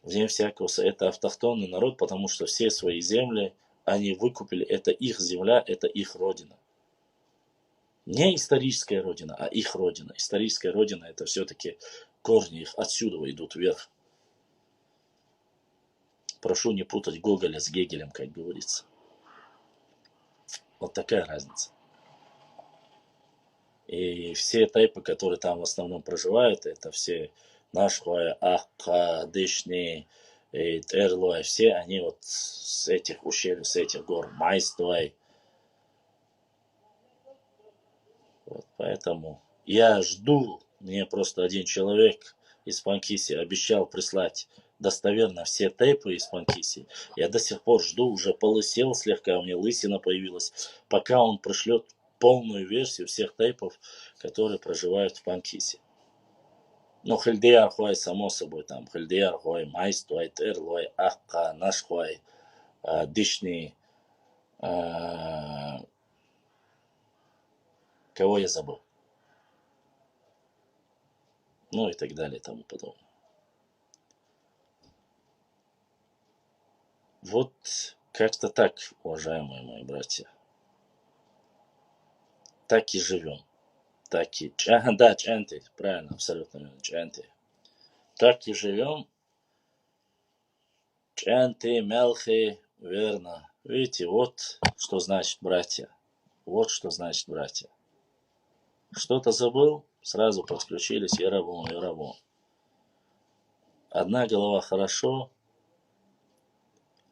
Вне всякого, это автохтонный народ, потому что все свои земли они выкупили, это их земля, это их родина. Не историческая родина, а их родина. Историческая родина это все-таки корни их отсюда идут вверх. Прошу не путать Гоголя с Гегелем, как говорится. Вот такая разница. И все тайпы, которые там в основном проживают, это все Нашхуай, Ахка, Дышни, Терлуай, все они вот с этих ущелий, с этих гор, Майствай. Вот, поэтому я жду, мне просто один человек из Панкиси обещал прислать достоверно все тейпы из Панкиси. Я до сих пор жду, уже полысел слегка, у меня лысина появилась, пока он пришлет полную версию всех тейпов, которые проживают в Панкиси. Ну, Хельдеяр Хуай, само собой, там, Хельдеяр Хуай, Майствай, Терлуай, Ахка, Нашхуай, Дышни, кого я забыл? Ну и так далее и тому подобное. Вот как-то так, уважаемые мои братья. Так и живем. Так и... Да, Чанти, правильно, абсолютно верно, Чанти. Так и живем. Чанты, мелхи, верно. Видите, вот что значит братья. Вот что значит братья. Что-то забыл, сразу подключились, яравон, яравон. Одна голова хорошо,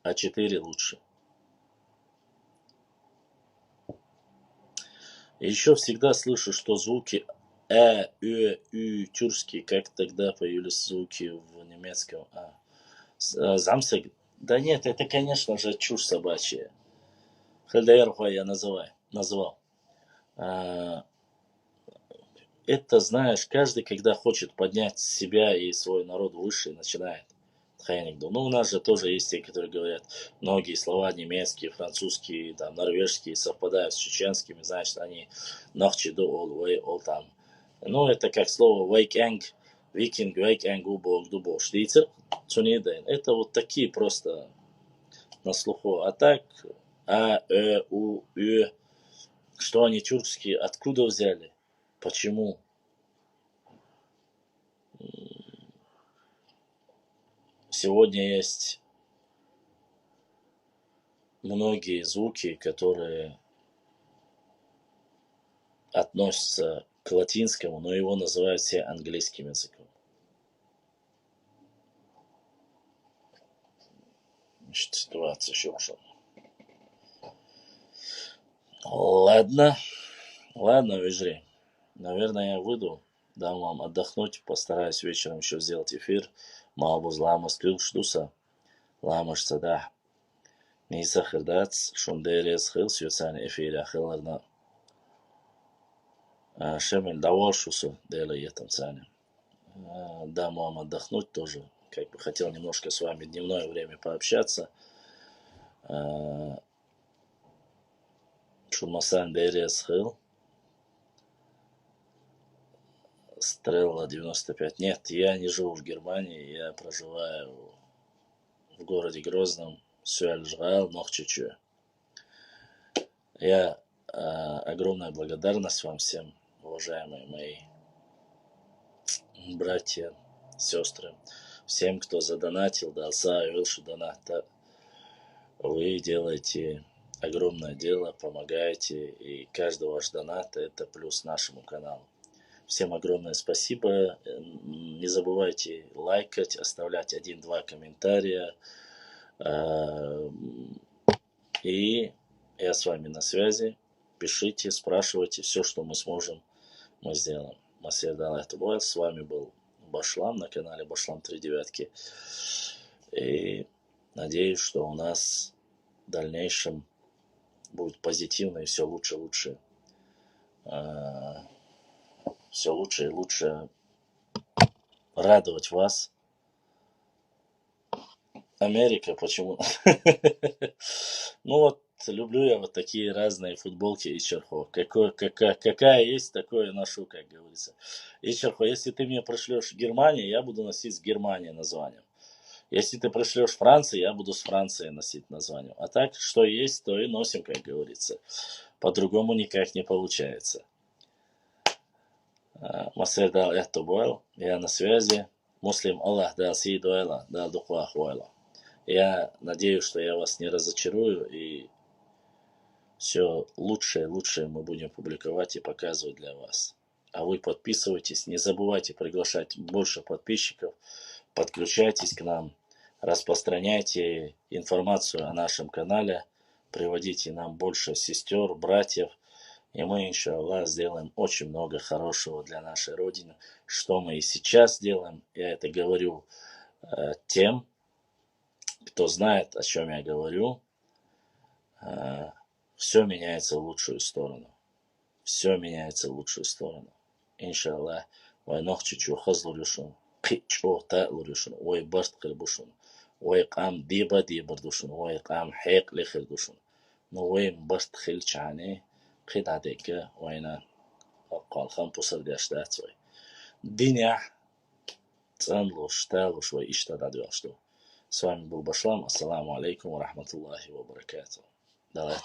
а 4 лучше. И еще всегда слышу, что звуки ю, тюркские, как тогда появились звуки в немецком. Замсек. Да нет, это, конечно же, чушь собачья. Хальдаярхуа я назвал. Это, знаешь, каждый, когда хочет поднять себя и свой народ выше, начинает. Ну, у нас же тоже есть те, которые говорят, многие слова немецкие, французские, там, норвежские совпадают с чеченскими, значит, они нохчиду ол там. Ну, это как слово вейкэнг, викинг, вейкэнг, убол, дубол, штицер, цунидайн. Это вот такие просто на слуху. А так, у, что они тюркские, откуда взяли? Почему? Сегодня есть многие звуки, которые относятся к латинскому, но его называют все английским языком. Значит, ситуация еще ушла. Ладно, Вижри. Наверное, я выйду, дам вам отдохнуть, постараюсь вечером еще сделать эфир. Малбуз ламас клюшдуса, ламаш сада. Ниса хырдац, шундерес хыл, сюцан эфир ахыларна. Шемель давошуса, дела етам цане. Дам вам отдохнуть тоже. Как бы хотел немножко с вами дневное время пообщаться. Шумасан Дерес Хилл. Стрелла 95. Нет, я не живу в Германии, я проживаю в городе Грозном, Сюэльжгал, Нохчичу. Я огромная благодарность вам всем, уважаемые мои братья, сестры, всем, кто задонатил, дал Вилшу доната. Вы делаете огромное дело, помогаете, и каждый ваш донат – это плюс нашему каналу. Всем огромное спасибо. Не забывайте лайкать, оставлять 1-2 комментария. И я с вами на связи. Пишите, спрашивайте. Все, что мы сможем, мы сделаем. С вами был Башлам на канале Башлам 39. И надеюсь, что у нас в дальнейшем будет позитивно и все лучше и лучше. Все лучше и лучше радовать вас. Америка, почему? Ну вот, люблю я вот такие разные футболки и черхо. Какая есть, такое ношу, как говорится. И черхо, если ты мне пришлешь в Германию, я буду носить с Германии названием. Если ты пришлешь в Францию, я буду с Франции носить названием. А так, что есть, то и носим, как говорится. По-другому никак не получается. Масер дал это бойл, я на связи. Муслим Аллах дал си дуэла, дал духва хуэла. Я надеюсь, что я вас не разочарую, и все лучшее мы будем публиковать и показывать для вас. А вы подписывайтесь, не забывайте приглашать больше подписчиков, подключайтесь к нам, распространяйте информацию о нашем канале, приводите нам больше сестер, братьев, и мы, иншаллах, сделаем очень много хорошего для нашей Родины, что мы и сейчас делаем. Я это говорю тем, кто знает, о чем я говорю. Все меняется в лучшую сторону. Все меняется в лучшую сторону. Иншаллах, вайнох чучу хазлурюшун, кичо та'лурюшун, ой барт кырбушун, ой кам диба дибардушун, ой кам хейк лихирдушун. Но ой барт хилчане, قطعتك وين قال خم بصر داشتات وي دنيا تنلوش تالوش وي اشتداد واشتو. С вами был Башлам. Ассаламу алейкум ва рахматуллахи ва баракату. Давай,